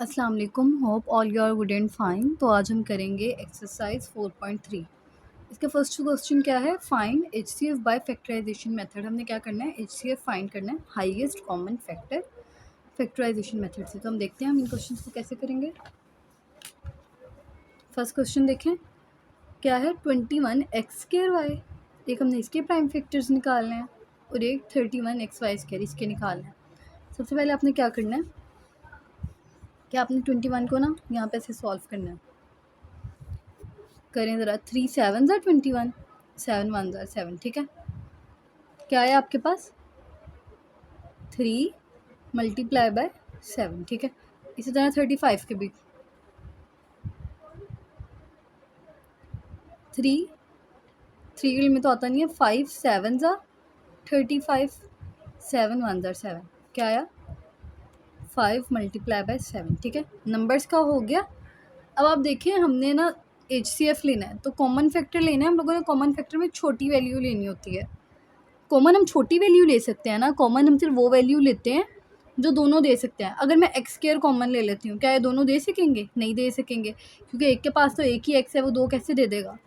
अस्सलाम वालेकुम, hope all you are good and fine. तो आज हम करेंगे एक्सरसाइज 4.3। इसका फर्स्ट क्वेश्चन क्या है, find HCF by factorisation method. हमने क्या करना है, एचसीएफ फाइंड करना है, highest common factor factorisation method से। तो हम देखते हैं हम इन क्वेश्चन को कैसे करेंगे। फर्स्ट क्वेश्चन देखें क्या है, 21x²y। एक हमने इसके प्राइम फैक्टर्स निकालने हैं और एक 31xy² इसके निकालने हैं। सबसे पहले आपने क्या करना है कि आपने 21 को ना यहाँ पे से सॉल्व करना है। करें ज़रा, 3 7 ज़ा 21, 7 1 ज़ा 7, ठीक है। क्या है आपके पास, 3 मल्टीप्लाई बाय 7, ठीक है। इसी तरह 35 के भी 3 में तो आता नहीं है, 5 7 ज़ा 35, 7 1 ज़ा 7, क्या आया 5 मल्टीप्लाई बाय 7, ठीक है। नंबर्स का हो गया। अब आप देखिए हमने ना HCF लेना है तो कॉमन फैक्टर लेना है। हम लोगों ने कॉमन फैक्टर में छोटी वैल्यू लेनी होती है। कॉमन हम छोटी वैल्यू ले सकते हैं ना, कॉमन हम सिर्फ वो वैल्यू लेते हैं जो दोनों दे सकते हैं। अगर मैं x² कॉमन ले लेती हूँ, क्या ये दोनों दे सकेंगे? नहीं दे सकेंगे, क्योंकि एक के पास तो एक ही x है, वो दो कैसे दे देगा।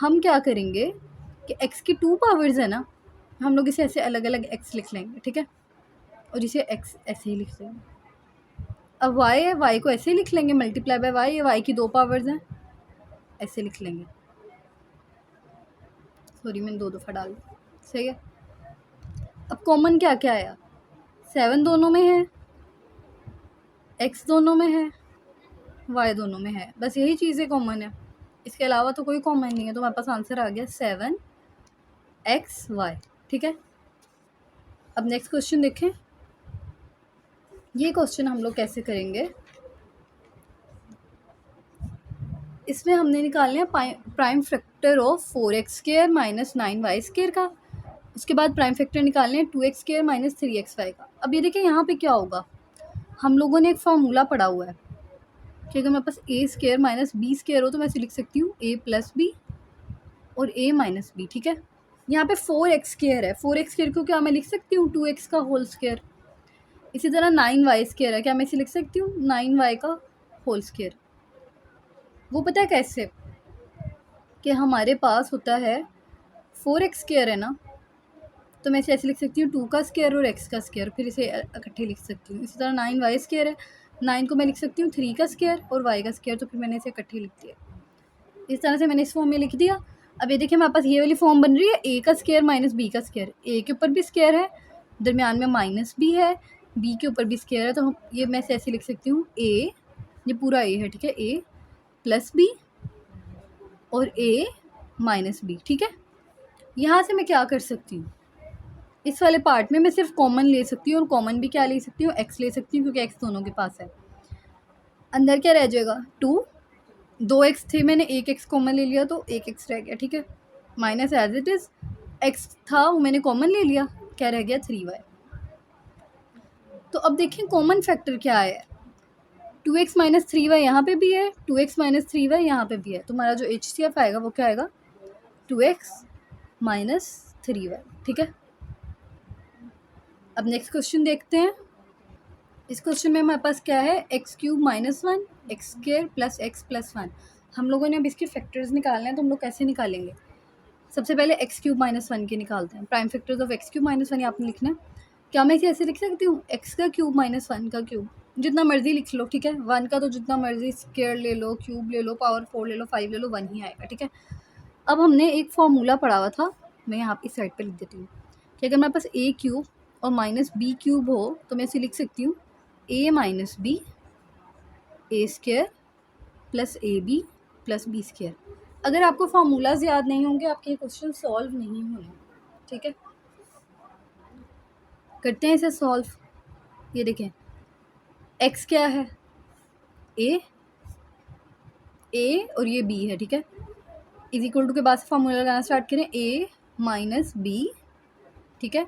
हम क्या करेंगे कि x की 2 पावर्स है ना, हम लोग इसे ऐसे अलग अलग x लिख लेंगे, ठीक है, और इसे x ऐसे ही लिख लेंगे। अब y है, y को ऐसे ही लिख लेंगे, मल्टीप्लाई बाय y, ये y की 2 पावर्स हैं, ऐसे लिख लेंगे। सॉरी मैंने 2 दफ़ा डाल दिया, सही है। अब कॉमन क्या क्या आया, 7 दोनों में है, x दोनों में है, y दोनों में है, बस यही चीज़ें कॉमन है। इसके अलावा तो कोई कॉमन नहीं है। तो हमारे पास आंसर आ गया 7xy, ठीक है। अब नेक्स्ट क्वेश्चन देखें। ये क्वेश्चन हम लोग कैसे करेंगे, इसमें हमने निकालना है prime factor of 4x² minus 9y² का। उसके बाद प्राइम फैक्टर निकालने हैं 2x² माइनस 3xy का। अब ये देखिए यहाँ पे क्या होगा, हम लोगों ने एक फार्मूला पढ़ा हुआ है कि अगर मेरे पास a² माइनस b² हो तो मैं इसे लिख सकती हूँ a प्लस बी और a माइनस बी, ठीक है। यहाँ पे 4x² है, 4x² को क्या मैं लिख सकती हूँ 2x का होल स्क्वायर। इसी तरह 9y² है, क्या मैं इसे लिख सकती हूँ 9y का होल स्क्वायर। वो पता है कैसे, कि हमारे पास होता है 4x² है ना, तो मैं इसे ऐसे लिख सकती हूँ 2 का स्क्वायर और x का स्क्वायर, फिर इसे इकट्ठे लिख सकती हूँ। इसी तरह 9y² है, 9 को मैं लिख सकती हूँ 3 का स्क्वायर और y का स्क्वायर, तो फिर मैंने इसे इकट्ठे लिख दिया। इस तरह से मैंने इस फॉर्म में लिख दिया। अब ये देखिए हमारे पास ये वाली फॉर्म बन रही है, a का स्क्वायर माइनस b का स्क्वायर। a के ऊपर भी स्क्वायर है, दरमियान में माइनस b है, b के ऊपर भी स्क्वायर है, तो हम ये मैं ऐसे लिख सकती हूँ a, ये पूरा a है, ठीक है, a प्लस बी और a माइनस बी, ठीक है। यहाँ से मैं क्या कर सकती हूँ, इस वाले पार्ट में मैं सिर्फ कॉमन ले सकती हूँ, और कॉमन भी क्या ले सकती हूँ, x ले सकती हूँ, क्योंकि x दोनों के पास है। अंदर क्या रह जाएगा 2, 2x थे, मैंने एक x कॉमन ले लिया तो एक x रह गया, ठीक है। Minus as it is x था वो मैंने कॉमन ले लिया, क्या रह गया 3y। तो अब देखें कॉमन फैक्टर क्या है, 2x माइनस 3y यहाँ पे भी है, 2x माइनस 3y यहाँ पे भी है। तो हमारा जो HCF आएगा वो क्या आएगा 2x माइनस 3y, ठीक है। अब नेक्स्ट क्वेश्चन देखते हैं। इस क्वेश्चन में हमारे पास क्या है, x³ minus 1 x² plus x plus 1। हम लोगों ने अब इसके फैक्टर्स निकालने हैं, तो हम लोग कैसे निकालेंगे। सबसे पहले x³ माइनस 1 के निकालते हैं। Prime factors of x³ minus 1 ये आपने लिखना है। क्या मैं इसे ऐसे लिख सकती हूँ, x का क्यूब माइनस 1 का क्यूब, जितना मर्जी लिख लो, ठीक है। 1 का तो जितना मर्जी स्क्वायर ले लो, क्यूब ले लो, पावर 4 ले लो, 5 ले लो, 1 ही आएगा, ठीक है। अब हमने एक फार्मूला पढ़ा हुआ था, मैं यहाँ इस साइड पर लिख देती हूँ कि अगर मेरे पास a³ और माइनस b³ हो तो मैं इसे लिख सकती हूँ a minus B a² plus ab plus b²। अगर आपको फार्मूलाज याद नहीं होंगे आपके ये क्वेश्चन सॉल्व नहीं होंगे, ठीक है। करते हैं इसे सॉल्व। ये देखें x क्या है a और ये b है, ठीक है। इज इक्वल टू के बाद से फार्मूला लगाना स्टार्ट करें, a माइनस बी, ठीक है,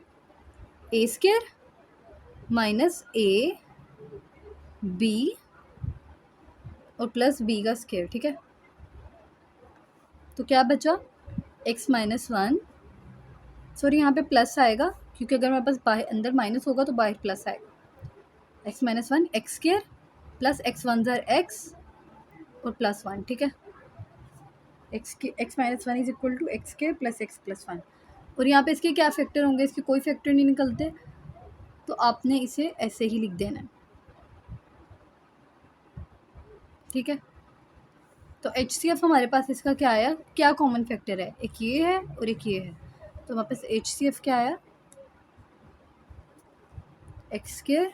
a² माइनस a b और प्लस b का स्क्वायर, ठीक है। तो क्या बचा x माइनस 1, सॉरी यहाँ पे प्लस आएगा, क्योंकि अगर मेरे पास बाहर अंदर माइनस होगा तो बाहर प्लस आएगा। x minus 1 x² plus x one ज़र एक्स और प्लस वन, ठीक है। X minus one is equal to x के प्लस एक्स प्लस वन। और यहाँ पे इसके क्या फैक्टर होंगे, इसके कोई फैक्टर नहीं निकलते, तो आपने इसे ऐसे ही लिख देना है, ठीक है। तो HCF हमारे पास इसका क्या आया, क्या कॉमन फैक्टर है, एक ये है और एक ये है, तो हमारे पास HCF क्या आया, x square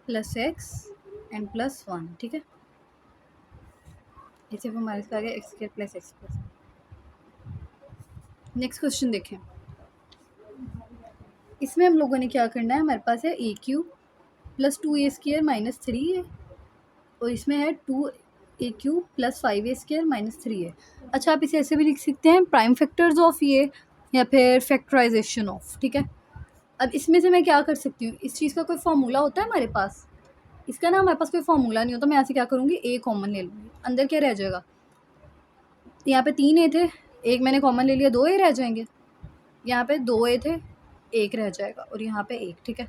plus x and plus one, ठीक है। HCF हमारे पास आ गया x square plus x plus. Next question देखें, इसमें हम लोगों ने क्या करना है, हमारे पास है ए क्यूब प्लस 2a² माइनस 3 है, और इसमें है 2a cube plus 5a² minus 3 है। अच्छा, आप इसे ऐसे भी लिख सकते हैं, प्राइम फैक्टर्स ऑफ ये या फिर फैक्टराइजेशन ऑफ, ठीक है। अब इसमें से मैं क्या कर सकती हूँ, इस चीज़ का कोई फार्मूला होता है हमारे पास, इसका ना हमारे पास कोई फार्मूला नहीं होता, मैं यहाँ से क्या करूँगी, ए कॉमन ले लूँगी, अंदर क्या रह जाएगा, यहाँ पे 3 ए थे, एक मैंने कॉमन ले लिया, 2 ए रह जाएंगे, यहाँ पे 2 ए थे, एक रह जाएगा, और यहाँ पे एक, ठीक है।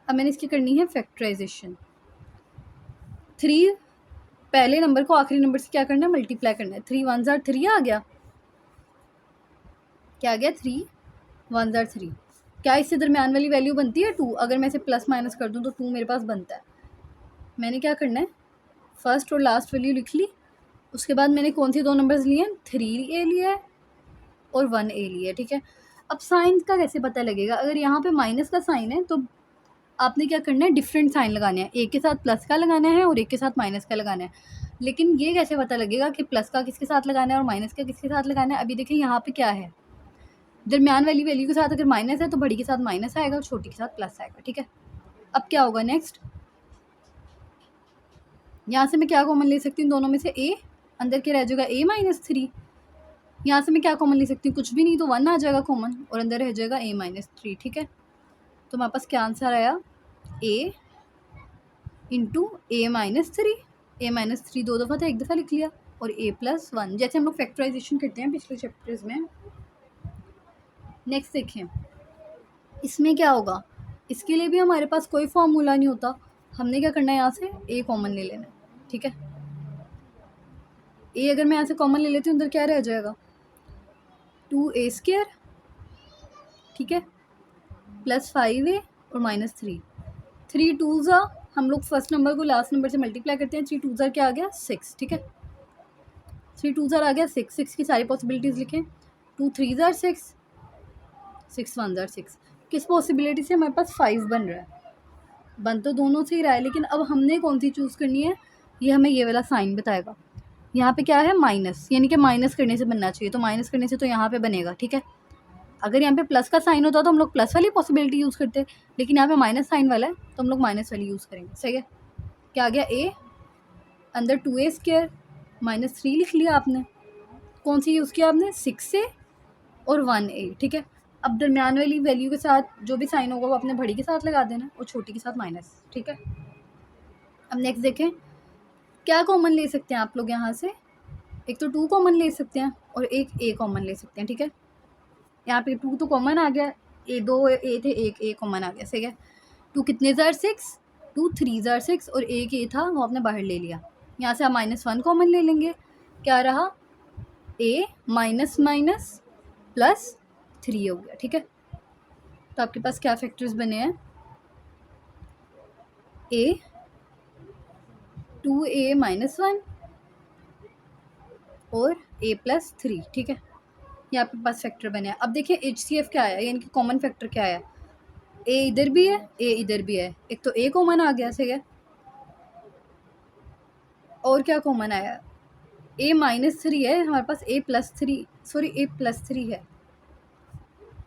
अब मैंने इसकी करनी है फैक्टराइजेशन, 3 पहले नंबर को आखिरी नंबर से क्या करना है, मल्टीप्लाई करना है, 3 वन ज़ार 3 आ गया, क्या आ गया, 3 वन ज़ार 3। क्या इससे दरमियान वाली वैल्यू बनती है 2, अगर मैं इसे प्लस माइनस कर दूँ तो 2 मेरे पास बनता है। मैंने क्या करना है, फर्स्ट और लास्ट वैल्यू लिख ली, उसके बाद मैंने कौन सी 2 नंबर्स लिए हैं, 3a लिया है और 1a लिया है, ठीक है। अब साइन का कैसे पता लगेगा, अगर यहाँ पे माइनस का साइन है तो आपने क्या करना है, डिफरेंट साइन लगाने हैं, एक के साथ प्लस का लगाना है और एक के साथ माइनस का लगाना है। लेकिन ये कैसे पता लगेगा कि प्लस का किसके साथ लगाना है और माइनस का किसके साथ लगाना है। अभी देखिए यहाँ पे क्या है, दरमियान वाली वैल्यू के साथ अगर माइनस है तो बड़ी के साथ माइनस आएगा और छोटी के साथ प्लस आएगा, ठीक है। अब क्या होगा नेक्स्ट, यहाँ से मैं क्या कॉमन ले सकती हूँ, दोनों में से a, अंदर क्या रह जाएगा a माइनस 3, यहाँ से मैं क्या कॉमन ले सकती हूँ, कुछ भी नहीं, तो 1 आ जाएगा कॉमन और अंदर रह जाएगा a माइनस 3, ठीक है। तो हमारे पास क्या आंसर आया, a into A minus 3, A minus 3 2 दफ़ा था, एक दफ़ा लिख लिया, और a प्लस 1, जैसे हम लोग फैक्टराइजेशन करते हैं पिछले चैप्टर्स में। नेक्स्ट देखें, इसमें क्या होगा, इसके लिए भी हमारे पास कोई फॉर्मूला नहीं होता, हमने क्या करना है, यहाँ से a कॉमन ले लेना है, ठीक है। a अगर मैं यहाँ से कॉमन ले लेती हूँ, अंदर क्या रह जाएगा, 2a², ठीक है, प्लस 5a और माइनस 3, 3 2 ज़ा, हम लोग फर्स्ट नंबर को लास्ट नंबर से मल्टीप्लाई करते हैं, 3 2 ज़ा क्या आ गया 6, ठीक है। 3 2 ज़ा आ गया 6, 6 की सारी पॉसिबिलिटीज़ लिखें, 2 3 ज़ा 6, 6 1 ज़ा 6, किस पॉसिबिलिटी से हमारे पास 5 बन रहा है, बन तो दोनों से ही रहा है, लेकिन अब हमने कौन सी चूज़ करनी है, ये हमें ये वाला साइन बताएगा। यहाँ पे क्या है, माइनस, यानी कि माइनस करने से बनना चाहिए, तो माइनस करने से तो यहाँ पे बनेगा, ठीक है। अगर यहाँ पे प्लस का साइन होता तो हम लोग प्लस वाली पॉसिबिलिटी यूज़ करते, लेकिन यहाँ पे माइनस साइन वाला है तो हम लोग माइनस वाली यूज़ करेंगे, सही है। क्या आ गया, a अंदर 2a² माइनस 3 लिख लिया आपने, कौन सी यूज़ किया आपने, 6a और 1a, ठीक है। अब दरमियान वाली वैल्यू के साथ जो भी साइन होगा वो अपने बड़ी के साथ लगा देना और छोटी के साथ माइनस, ठीक है। अब नेक्स्ट देखें, क्या कॉमन ले सकते हैं आप लोग यहाँ से, एक तो 2 कॉमन ले सकते हैं और एक a कॉमन ले सकते हैं, ठीक है। यहाँ पे 2 तो कॉमन आ गया, 2 a थे, एक a कॉमन आ गया, सही है। 2 कितने ज़ार 6, 2 3 ज़ार 6 और एक a था वो आपने बाहर ले लिया, यहाँ से आप -1 कॉमन ले लेंगे, क्या रहा, a माइनस माइनस प्लस 3 हो गया, ठीक है। तो आपके पास क्या फैक्टर्स बने हैं, a 2a माइनस 1 और a प्लस 3, ठीक है। ये आपके पास फैक्टर बने हैं। अब देखिए HCF क्या आया, यानी कि कॉमन फैक्टर क्या आया, a इधर भी है, a इधर भी है, एक तो a कॉमन आ गया, सही है। और क्या कॉमन आया, a माइनस 3 है हमारे पास, a plus 3, sorry a plus 3 है,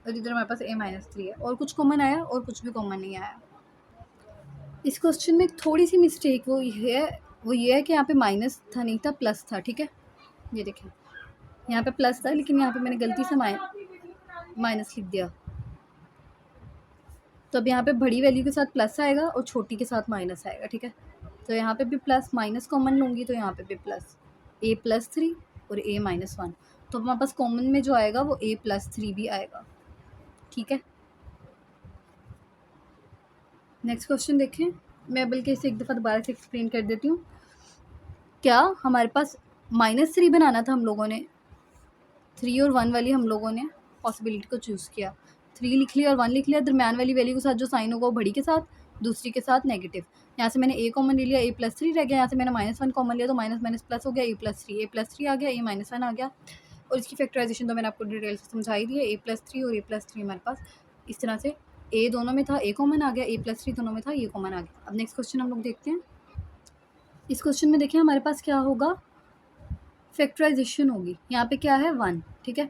और इधर हमारे पास a माइनस 3 है, और कुछ कॉमन आया, और कुछ भी कॉमन नहीं आया। इस क्वेश्चन में थोड़ी सी मिस्टेक वो ये है कि यहाँ पे माइनस था, नहीं था, प्लस था, ठीक है। ये देखें, यहाँ पे प्लस था लेकिन यहाँ पे मैंने गलती से माइनस लिख दिया, तो अब यहाँ पे बड़ी वैल्यू के साथ प्लस आएगा और छोटी के साथ माइनस आएगा, ठीक है। तो यहाँ पे भी प्लस माइनस कॉमन लूँगी तो यहाँ पे भी प्लस, a प्लस 3 और a माइनस 1, तो हमारे पास कॉमन में जो आएगा वो a प्लस 3 भी आएगा, ठीक है। नेक्स्ट क्वेश्चन देखें, मैं बल्कि इसे एक दफ़ा दोबारा से एक्सप्लेन कर देती हूँ। क्या हमारे पास -3 बनाना था हम लोगों ने, 3 और 1 वाली हम लोगों ने पॉसिबिलिटी को चूज़ किया, 3 लिख लिया और 1 लिख लिया। दरम्यान वाली वैल्यू के साथ जो साइन होगा वो बड़ी के साथ, दूसरी के साथ नेगेटिव। यहाँ से मैंने a कॉमन ले लिया, a+3 रह गया। यहाँ से मैंने -1 कॉमन लिया तो माइनस माइनस प्लस हो गया, a+3 आ गया, a-1 आ गया। और इसकी फैक्टराइजेशन तो मैंने आपको डिटेल से समझा ही दी है। a+3 और a+3 हमारे पास इस तरह से a दोनों में था, a कॉमन आ गया, a+3 दोनों में था, ये कॉमन आ गया। अब नेक्स्ट क्वेश्चन हम लोग देखते हैं। इस क्वेश्चन में देखिए हमारे पास क्या होगा, फैक्टराइजेशन होगी। यहाँ पे क्या है 1, ठीक है।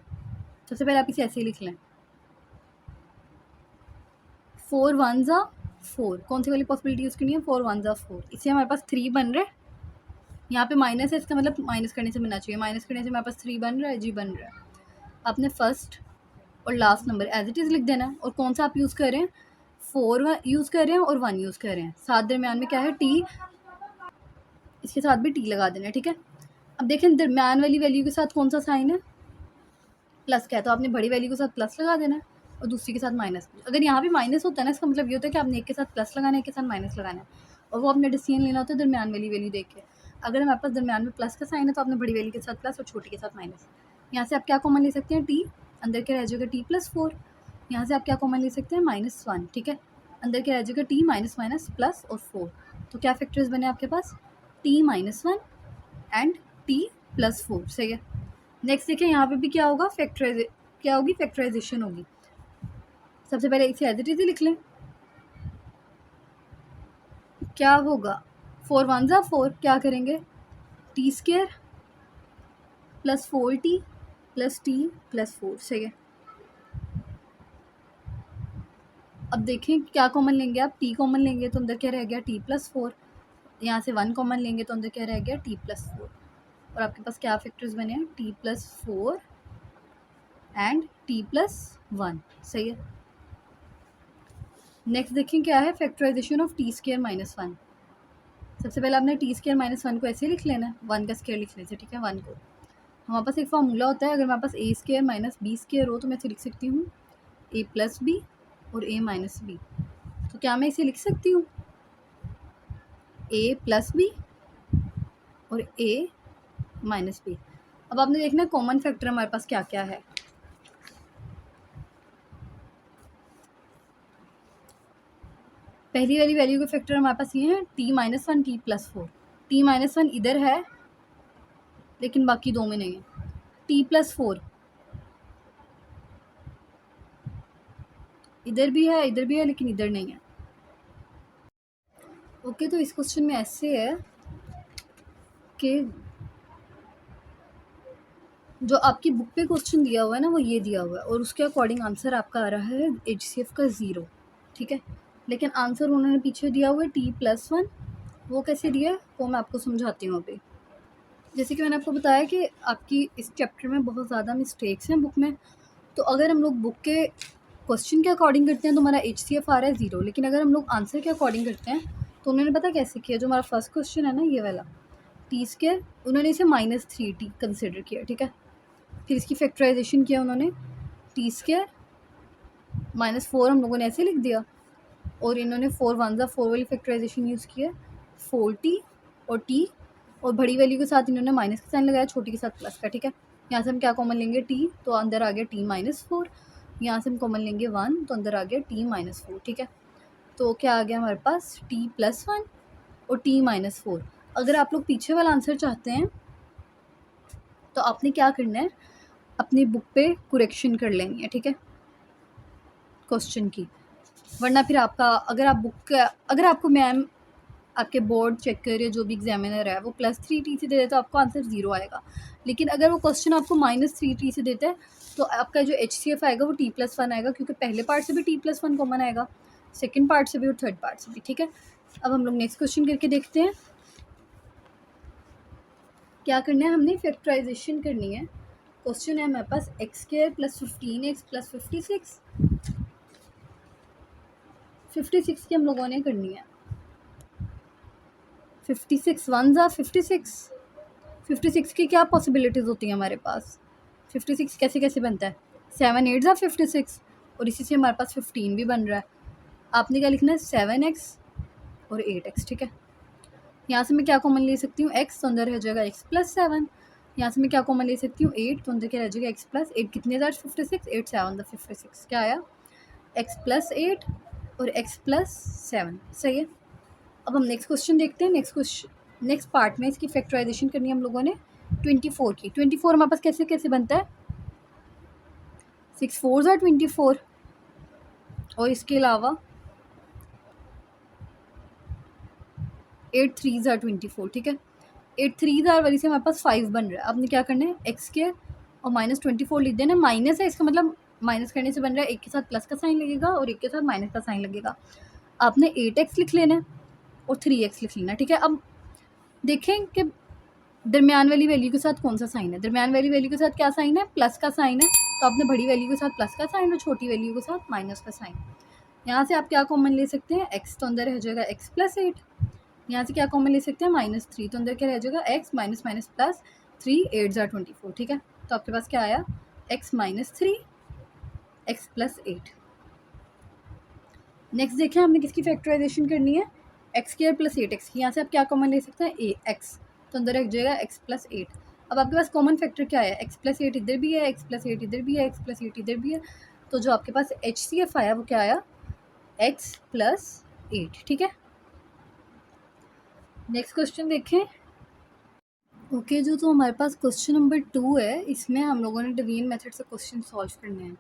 सबसे पहले आप इसे ऐसे ही लिख लें, 4 1 ज़ा 4, कौन सी वाली पॉसिबिलिटी यूज़ करनी है, 4 1 ज़ा 4। इससे हमारे पास 3 बन रहा है, यहाँ पे माइनस है, इसका मतलब माइनस करने से बनना चाहिए, माइनस करने से हमारे पास 3 बन रहा है, जी बन रहा है। आपने फर्स्ट और last number as it is लिख देना है। और कौन सा आप यूज़ कर रहे हैं, 4 यूज़ कर रहे हैं और 1 यूज़ कर रहे हैं। साथ दरम्यान में क्या है, टी, इसके साथ भी टी लगा देना है, ठीक है। अब देखें दरम्यान वाली वैल्यू के साथ कौन सा साइन है, प्लस का है, तो आपने बड़ी वैल्यू के साथ प्लस लगा देना है और दूसरी के साथ माइनस। अगर यहाँ भी माइनस होता है ना, इसका मतलब ये होता है कि आपने एक के साथ प्लस लगाना है, एक के साथ माइनस लगाना है, और वो आपने डिसीजन लेना होता है दरम्यान वाली वैल्यू देख के। अगर हमारे पास दरम्यान में प्लस का साइन है तो आपने बड़ी वैल्यू के साथ प्लस और छोटी के साथ माइनस। यहाँ से आप क्या कॉमन ले सकते हैं, टी, अंदर क्या रह जाएगा t+4। यहाँ से आप क्या कॉमन ले सकते हैं, -1, ठीक है। अंदर क्या रह जाएगा t माइनस माइनस प्लस और 4। तो क्या फैक्टर्स बने आपके पास, t-1 एंड t+4, सही है। नेक्स्ट देखिए यहाँ पे भी क्या होगा, क्या होगी, फैक्टराइजेशन होगी। सबसे पहले इसे एज इट इज लिख लें, क्या होगा, 4 1 ज़ा 4, क्या करेंगे, t² + 4t + t+4, सही है। अब देखें क्या कॉमन लेंगे आप, t कॉमन लेंगे तो अंदर क्या रह गया, t+4। यहाँ से 1 कॉमन लेंगे तो अंदर क्या रह गया, t+4। और आपके पास क्या फैक्टर्स बने हैं, t+4 एंड t+1, सही है। नेक्स्ट देखें क्या है, फैक्टराइजेशन ऑफ t² - 1। सबसे पहले आपने t² - 1 को ऐसे लिख लेना है, 1 का स्क्वायर लिखने से, ठीक है। 1 को हमारे पास एक फार्मूला होता है, अगर हमारे पास a² - b² हो तो मैं इसे लिख सकती हूँ a+b और a-b। तो क्या मैं इसे लिख सकती हूँ a+b और a-b। अब आपने देखना कॉमन फैक्टर हमारे पास क्या क्या है। पहली वाली वैल्यू के फैक्टर हमारे पास ये है t-1 t+4। t-1 इधर है लेकिन बाकी दो में नहीं है, t+4 इधर भी है लेकिन इधर नहीं है। ओके, तो इस क्वेश्चन में ऐसे है कि जो आपकी बुक पे क्वेश्चन दिया हुआ है ना, वो ये दिया हुआ है और उसके अकॉर्डिंग आंसर आपका आ रहा है HCF का 0, ठीक है। लेकिन आंसर उन्होंने पीछे दिया हुआ है t+1, वो कैसे दिया है वो मैं आपको समझाती हूँ अभी। जैसे कि मैंने आपको बताया कि आपकी इस चैप्टर में बहुत ज़्यादा मिस्टेक्स हैं बुक में, तो अगर हम लोग बुक के क्वेश्चन के अकॉर्डिंग करते हैं तो हमारा HCF आ रहा है 0, लेकिन अगर हम लोग आंसर के अकॉर्डिंग करते हैं तो उन्होंने पता कैसे किया, जो हमारा फर्स्ट क्वेश्चन है ना ये वाला t², उन्होंने इसे -3t कंसिडर किया, ठीक है। फिर इसकी फैक्टराइजेशन किया उन्होंने, t² -4 हम लोगों ने ऐसे लिख दिया और इन्होंने 4 1 ज़ा 4 वाली फैक्टराइजेशन यूज़ किया, 4t और t और बड़ी वैल्यू के साथ इन्होंने माइनस का साइन लगाया, छोटी के साथ प्लस का, ठीक है। यहाँ से हम क्या कॉमन लेंगे, t, तो अंदर आ गया t-4। यहाँ से हम कॉमन लेंगे 1 तो अंदर आ गया t-4, ठीक है। तो क्या आ गया हमारे पास, t+1 और t-4। अगर आप लोग पीछे वाला आंसर चाहते हैं तो आपने क्या करना है, अपनी बुक पे कुरेक्शन कर लेनी है, ठीक है, क्वेश्चन की। वरना फिर आपका अगर आपको मैम आपके बोर्ड चेक करे जो भी एग्जामिनर है वो +3t से दे देता है तो आपको आंसर 0 आएगा। लेकिन अगर वो क्वेश्चन आपको -3t से देता है तो आपका जो HCF आएगा वो t+1 आएगा, क्योंकि पहले पार्ट से भी t+1 कॉमन आएगा, सेकंड पार्ट से भी और थर्ड पार्ट से भी, ठीक है। अब हम लोग नेक्स्ट क्वेश्चन करके देखते हैं क्या करना है, हमने फैक्टराइजेशन करनी है। क्वेश्चन है हमारे पास x² + 15x + 56। 56 की हम लोगों ने करनी है, 56 1 ज़ा 56। 56 की क्या पॉसिबिलिटीज़ होती हैं हमारे पास, 56 कैसे कैसे बनता है, 7 8 ज़ा 56 और इसी से हमारे पास 15 भी बन रहा है। आपने क्या लिखना है, 7x और 8x, ठीक है। यहाँ से मैं क्या कॉमन ले सकती हूँ, x तो अंदर रह जाएगा x प्लस 7। यहाँ से मैं क्या कॉमन ले सकती हूँ, 8 तो अंदर क्या रह जाएगा x प्लस 8। कितने हज़ार 56, 8 7 56, क्या आया x प्लस 8 और x प्लस 7, सही है। अब हम नेक्स्ट क्वेश्चन देखते हैं। नेक्स्ट पार्ट में इसकी फैक्टराइजेशन करनी है हम लोगों ने 24 की। 24 हमारे पास कैसे कैसे बनता है, 6 4 ज़ार 24 और इसके अलावा 8 3 ज़ार 24, ठीक है। 8 3 ज़ार वाली से हमारे पास 5 बन रहा है। आपने क्या करना है, एक्स स्क्वायर और माइनस 24 लिख देना। माइनस है, इसका मतलब माइनस करने से बन रहा है, एक के साथ प्लस का साइन लगेगा और एक के साथ माइनस का साइन लगेगा। आपने 8x लिख लेना है और 3x लिख लेना है, ठीक है। अब देखें कि दरमियान वाली वैल्यू के साथ कौन सा साइन है। दरमियान वाली वैल्यू के साथ क्या साइन है, प्लस का साइन है, तो आपने बड़ी वैल्यू के साथ प्लस का साइन और छोटी वैल्यू के साथ माइनस का साइन। यहाँ से आप क्या कॉमन ले सकते हैं, x तो अंदर रह जाएगा x प्लस 8। यहाँ से क्या कॉमन ले सकते हैं, -3 तो अंदर क्या रह जाएगा x माइनस माइनस प्लस 3 8 ज़ार 24, ठीक है। तो आपके पास क्या आया, x minus 3 x plus 8। Next देखें हमने किसकी फैक्टराइजेशन करनी है, एक्स स्क्वायर प्लस 8x की। यहाँ से आप क्या कॉमन ले सकते हैं, x तो अंदर रह जाएगा x प्लस 8। अब आपके पास कॉमन फैक्टर क्या है, x प्लस 8 इधर भी है, x प्लस 8 इधर भी है, x प्लस 8 इधर भी है। तो जो आपके पास HCF आया वो क्या आया, x प्लस 8, ठीक है। नेक्स्ट क्वेश्चन देखें। ओके जो तो हमारे पास क्वेश्चन नंबर 2 है, इसमें हम लोगों ने डिवीजन मेथड से क्वेश्चन सॉल्व करने हैं,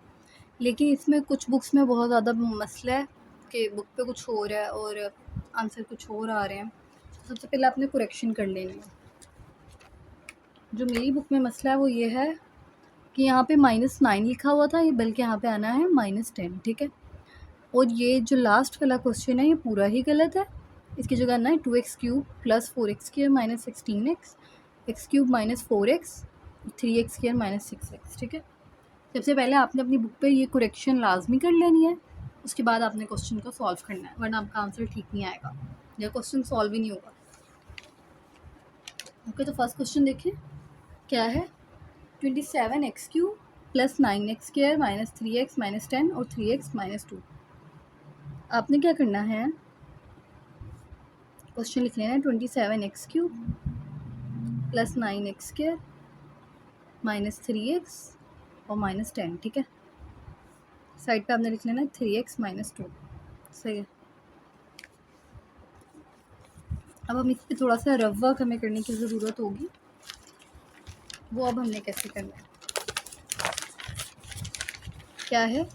लेकिन इसमें कुछ बुक्स में बहुत ज़्यादा मसला है कि बुक पे कुछ हो रहा है और आंसर कुछ और आ रहे हैं। तो सबसे पहले आपने करेक्शन कर लेनी है। जो मेरी बुक में मसला है वो ये है कि यहाँ पे -9 लिखा हुआ था, ये बल्कि यहाँ पे आना है -10, ठीक है। और ये जो लास्ट वाला क्वेश्चन है ये पूरा ही गलत है। इसकी जगह आना है 2x cube plus 4x square minus 16x, x cube minus 4x, 3x square minus 6x, ठीक है। सबसे पहले आपने अपनी बुक पे ये करेक्शन लाजमी कर लेनी है, उसके बाद आपने क्वेश्चन को सॉल्व करना है, वरना आपका आंसर ठीक नहीं आएगा या क्वेश्चन सॉल्व ही नहीं होगा। ओके तो फर्स्ट क्वेश्चन देखिए क्या है, 27x cube plus 9x square minus 3x minus 10 और 3x माइनस 2। आपने क्या करना है, क्वेश्चन लिख लेना है 27x cube plus 9x square minus 3x और माइनस 10, ठीक है। साइड पे आपने लिख लेना है 3x माइनस 2, सही है। अब हम इस पर थोड़ा सा रफ वर्क हमें करने की ज़रूरत होगी, वो अब हमने कैसे करना है। क्या है,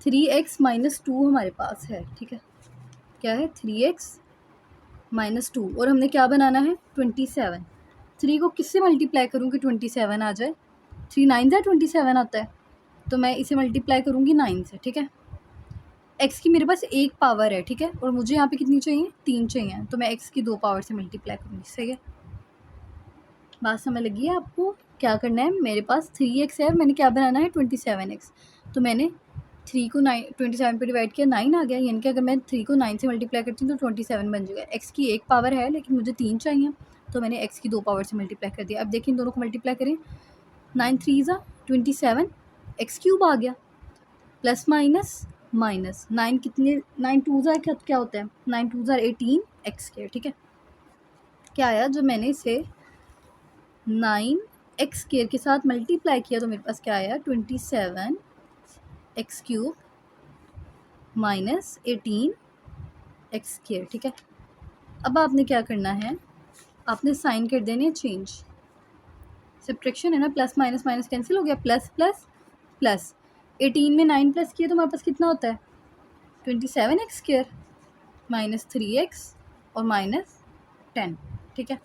3x माइनस 2 हमारे पास है, ठीक है। क्या है, 3x माइनस 2 और हमने क्या बनाना है, 27। 3 को किससे मल्टीप्लाई करूँ कि 27 आ जाए, 3 9 ज़ा 27 आता है, तो मैं इसे मल्टीप्लाई करूँगी 9 से, ठीक है। x की मेरे पास एक पावर है, ठीक है, और मुझे यहाँ पे कितनी चाहिए, 3 चाहिए, तो मैं x की 2 पावर से मल्टीप्लाई करूँगी, सही है। बात समझ लगी है आपको, क्या करना है, मेरे पास 3x है, मैंने क्या बनाना है 27x, तो मैंने 3 को 27 पे डिवाइड किया, 9 आ गया, यानी कि अगर मैं 3 को 9 से मल्टीप्लाई करती हूँ तो 27 बन जाएगा। x की एक पावर है लेकिन मुझे 3 चाहिए, तो मैंने x की 2 पावर से मल्टीप्लाई कर दिया। अब देखिए इन दोनों को मल्टीप्लाई करें, 9 3 ज़ा 27, x क्यूब आ गया, प्लस माइनस माइनस 9 कितने, 9 2 ज़ा क्या होता है, 9 2 ज़ा 18 x स्क्वायर, ठीक है। क्या आया, जो मैंने इसे 9 एक्स स्क्वायर के साथ मल्टीप्लाई किया तो मेरे पास क्या आया, 27 x cube minus 18 x square, ठीक है। अब आपने क्या करना है, आपने साइन कर देने चेंज, सब्ट्रैक्शन है ना, प्लस माइनस माइनस कैंसिल हो गया, प्लस प्लस प्लस 18 में 9 प्लस किया तो हमारे पास कितना होता है, 27 एक्स स्क्वायर माइनस 3x और माइनस 10, ठीक है।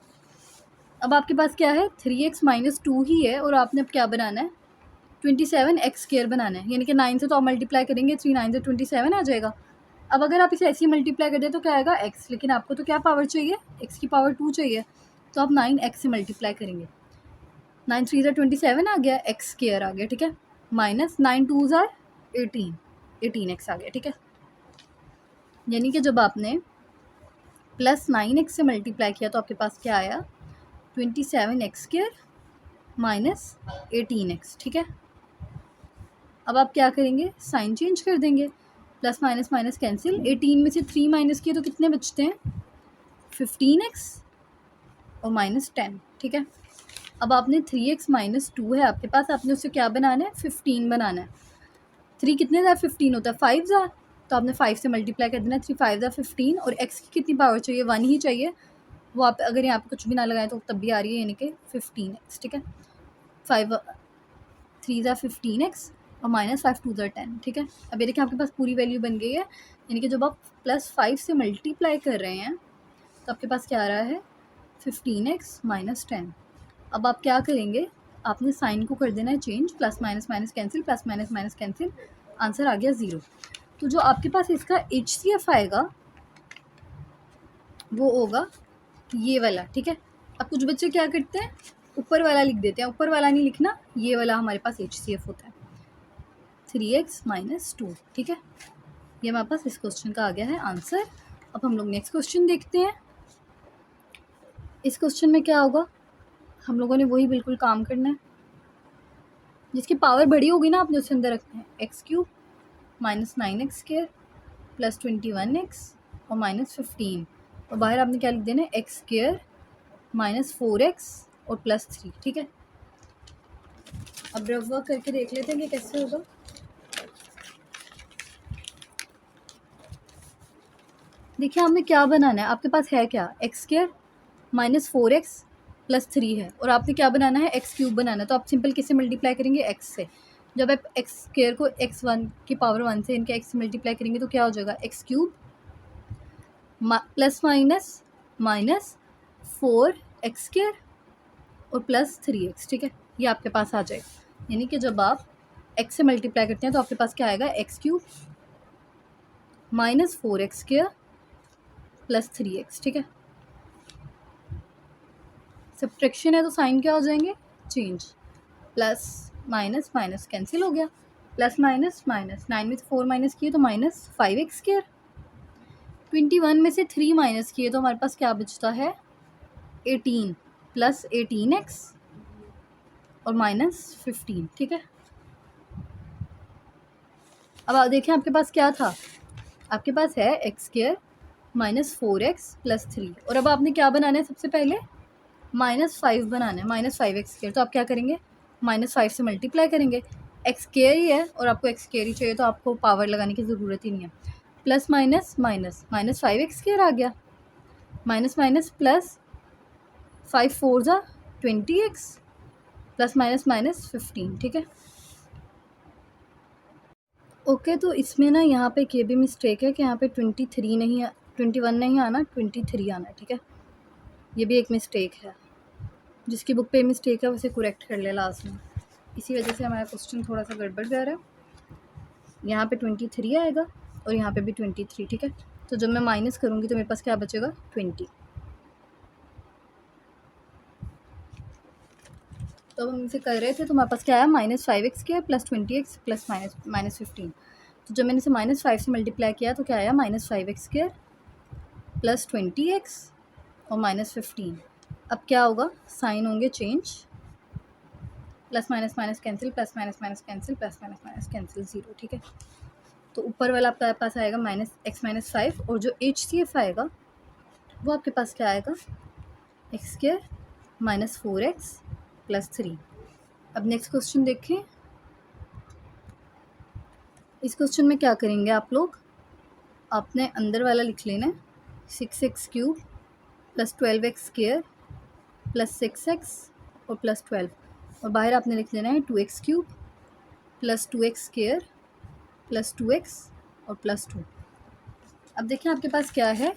अब आपके पास क्या है, 3x माइनस 2 ही है और आपने अब क्या बनाना है, 27 एक्स स्क्वायर बनाना है, यानी कि 9 से तो आप मल्टीप्लाई करेंगे, 3 9 से 27 आ जाएगा। अब अगर आप इसे ऐसे ही मल्टीप्लाई कर दें तो क्या आएगा x, लेकिन आपको तो क्या पावर चाहिए, x की पावर 2 चाहिए, तो आप 9x से मल्टीप्लाई करेंगे, 9 3 ज़ा 27 आ गया, एक्स स्क्वायर आ गया, ठीक है, माइनस 9 2 ज़ा 18x आ गया, ठीक है। यानी कि जब आपने प्लस 9x से मल्टीप्लाई किया तो आपके पास क्या आया, 27 एक्स स्क्वायर माइनस 18x, ठीक है। अब आप क्या करेंगे, साइन चेंज कर देंगे, प्लस माइनस माइनस कैंसिल, 18 में से 3 माइनस किए तो कितने बचते हैं, 15x और -10, ठीक है। अब आपने 3x - 2 है आपके पास, आपने उससे क्या बनाना है, 15 बनाना है। 3 कितने ज़ार 15 होता है, 5 ज़ार, तो आपने 5 से मल्टीप्लाई कर देना है, 3 5 ज़ार 15, और x की कितनी पावर चाहिए, 1 ही चाहिए, वो आप अगर यहाँ पे कुछ भी ना लगाएं तो तब भी आ रही है, यानी कि 15x, ठीक है। 5 3 ज़ार 15x और -5 2 ज़ार 10, ठीक है। अब ये देखिए आपके पास पूरी वैल्यू बन गई है, यानी कि जब आप +5 से मल्टीप्लाई कर रहे हैं तो आपके पास क्या आ रहा है, 15x - 10। अब आप क्या करेंगे, आपने साइन को कर देना है change, plus minus minus cancel, plus minus minus cancel, answer आ गया 0। तो जो आपके पास इसका HCF आएगा वो होगा ये वाला, ठीक है। अब कुछ बच्चे क्या करते हैं, ऊपर वाला लिख देते हैं, ऊपर वाला नहीं लिखना, ये वाला हमारे पास HCF होता है, 3x - 2, ठीक है। ये हमारे पास इस क्वेश्चन का आ गया है आंसर। अब हम लोग नेक्स्ट क्वेश्चन देखते हैं। इस क्वेश्चन में क्या होगा, हम लोगों ने वही बिल्कुल काम करना है, जिसकी पावर बड़ी होगी ना आपने उसके अंदर रखना है, x³ -9x² + 21x और -15, और बाहर आपने क्या लिख देना है, x² -4x और +3, ठीक है। अब रफ वर्क करके देख लेते हैं कि कैसे होगा। देखिए आपने क्या बनाना है, आपके पास है क्या, x² -4x +3 है, और आपने क्या बनाना है, x³ बनाना है, तो आप सिंपल किससे मल्टीप्लाई करेंगे, x से। जब आप x² को x1 की पावर 1 से इनके x से मल्टीप्लाई करेंगे तो क्या हो जाएगा, x³ प्लस माइनस -4x² और +3x, ठीक है। ये आपके पास आ जाएगा, यानी कि जब आप x से मल्टीप्लाई करते हैं तो आपके पास क्या आएगा, x³ -4x² +3x, ठीक है। सब्ट्रैक्शन है तो साइन क्या हो जाएंगे, change, plus minus minus cancel हो गया, प्लस माइनस माइनस, 9 में से 4 माइनस किए तो -5x², 21 में से 3 माइनस किए तो हमारे पास क्या बचता है, 18 + 18x और -15, ठीक है। अब आप देखें आपके पास क्या था, आपके पास है x² -4x +3, और अब आपने क्या बनाना है, सबसे पहले -5 बनाना है, -5x², तो आप क्या करेंगे, -5 से मल्टीप्लाई करेंगे, x² ही है और आपको x² ही चाहिए तो आपको पावर लगाने की ज़रूरत ही नहीं है, प्लस माइनस माइनस -5x² आ गया, माइनस माइनस प्लस 5 4 ज़ा 20x प्लस माइनस माइनस 15, ठीक है। ओके, तो इसमें ना यहाँ पे एक ये भी मिस्टेक है कि यहाँ पे 23 नहीं, 21 नहीं आना, 23 आना है, ठीक है। ये भी एक मिस्टेक है, जिसकी बुक पे मिस्टेक है उसे करेक्ट कर ले लास्ट में, इसी वजह से हमारा क्वेश्चन थोड़ा सा गड़बड़ जा रहा है। यहाँ पे 23 आएगा और यहाँ पे भी 23, ठीक है। तो जब मैं माइनस करूँगी तो मेरे पास क्या बचेगा, 20। तो हम इसे कर रहे थे तो हमारे पास क्या आया, -5x² + 20x प्लस -15। तो जब मैंने इसे -5 से मल्टीप्लाई किया तो क्या आया, -5x² + 20x और -15। अब क्या होगा, साइन होंगे change, plus minus minus cancel, plus minus minus cancel, plus minus minus cancel, 0, ठीक है। तो ऊपर वाला आपके पास आएगा -x - 5, और जो HCF आएगा वो आपके पास क्या आएगा, x² -4x +3। अब नेक्स्ट क्वेश्चन देखें। इस क्वेश्चन में क्या करेंगे आप लोग, आपने अंदर वाला लिख लेना है, 6x³ + 12x² + 6x और +12, और बाहर आपने लिख लेना है 2x³ + 2x² + 2x और +2। अब देखें आपके पास क्या है,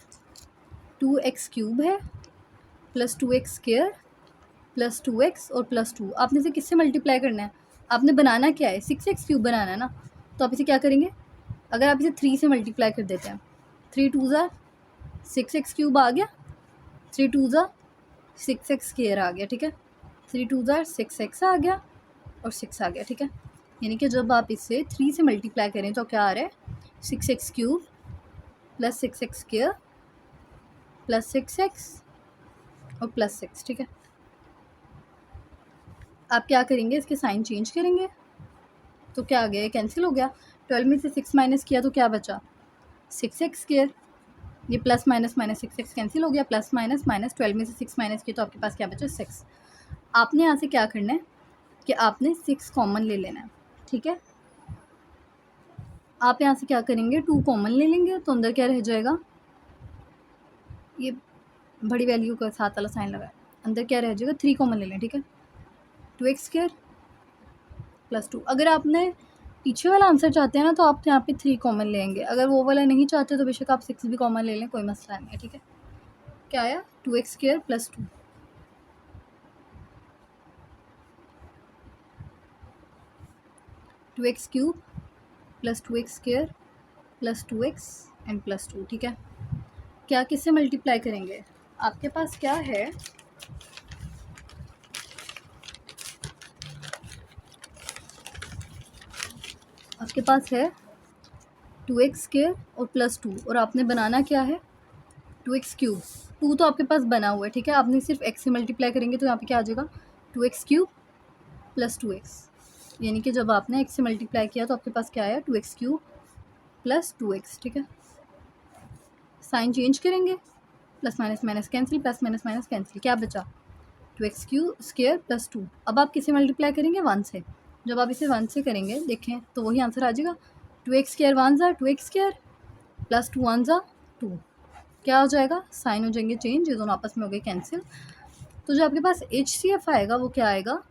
2x³ है + 2x² + 2x और +2। आपने इसे किससे मल्टीप्लाई करना है, आपने बनाना क्या है, 6x³ बनाना है ना, तो आप इसे क्या करेंगे, अगर आप इसे 3 से मल्टीप्लाई कर देते हैं, 3 2 ज़ा 6x³ आ गया, 3 2 ज़ा 6x² आ गया, ठीक है, 3 2 ज़ा 6x आ गया और 6 आ गया, ठीक है। यानी कि जब आप इसे 3 से मल्टीप्लाई करें तो क्या आ रहा है, 6x³ + 6x² + 6x और +6, ठीक है। आप क्या करेंगे, इसके साइन चेंज करेंगे तो क्या आ गया, कैंसिल हो गया, 12 में से 6 माइनस किया तो क्या बचा 6x स्क्वायर। ये plus minus minus 6x cancel हो गया, प्लस माइनस माइनस 12 में से 6 माइनस किया तो आपके पास क्या बचा 6। आपने यहाँ से क्या करना है कि आपने 6 कॉमन ले लेना है, ठीक है। आप यहाँ से क्या करेंगे 2 कॉमन ले लेंगे तो अंदर क्या रह जाएगा, ये बड़ी वैल्यू का साथ वाला साइन लगा है, अंदर क्या रह जाएगा 3 कॉमन ले लें, ठीक है। 2x square plus 2। अगर आपने पीछे वाला आंसर चाहते हैं ना तो आप यहाँ पे 3 कॉमन लेंगे, अगर वो वाला नहीं चाहते तो बेशक आप 6 भी कॉमन ले लें, कोई मसला नहीं है, ठीक है। क्या आया 2x square plus 2। 2x cube plus 2x square plus 2x and plus 2, ठीक है। क्या किससे मल्टीप्लाई करेंगे, आपके पास क्या है, आपके पास है 2x स्क्वायर और प्लस 2 और आपने बनाना क्या है 2x क्यूब। 2 तो आपके पास बना हुआ है, ठीक है। आपने सिर्फ x से मल्टीप्लाई करेंगे तो यहाँ पे क्या आ जाएगा 2x क्यूब प्लस 2x, यानी कि जब आपने x से मल्टीप्लाई किया तो आपके पास क्या आया 2x क्यूब प्लस 2x, ठीक है। साइन चेंज करेंगे, plus minus minus cancel, plus minus minus cancel, क्या बचा 2x क्यूब स्क्वायर प्लस 2। अब आप किसे मल्टीप्लाई करेंगे 1 से, जब आप इसे 1 से करेंगे देखें तो वही आंसर आ जाएगा 2x स्क्वायर 1 ज़ा 2x स्क्वायर प्लस 2 1 ज़ा 2, क्या हो जाएगा साइन हो जाएंगे चेंज, ये दोनों आपस में हो गए कैंसिल। तो जो आपके पास HCF आएगा वो क्या आएगा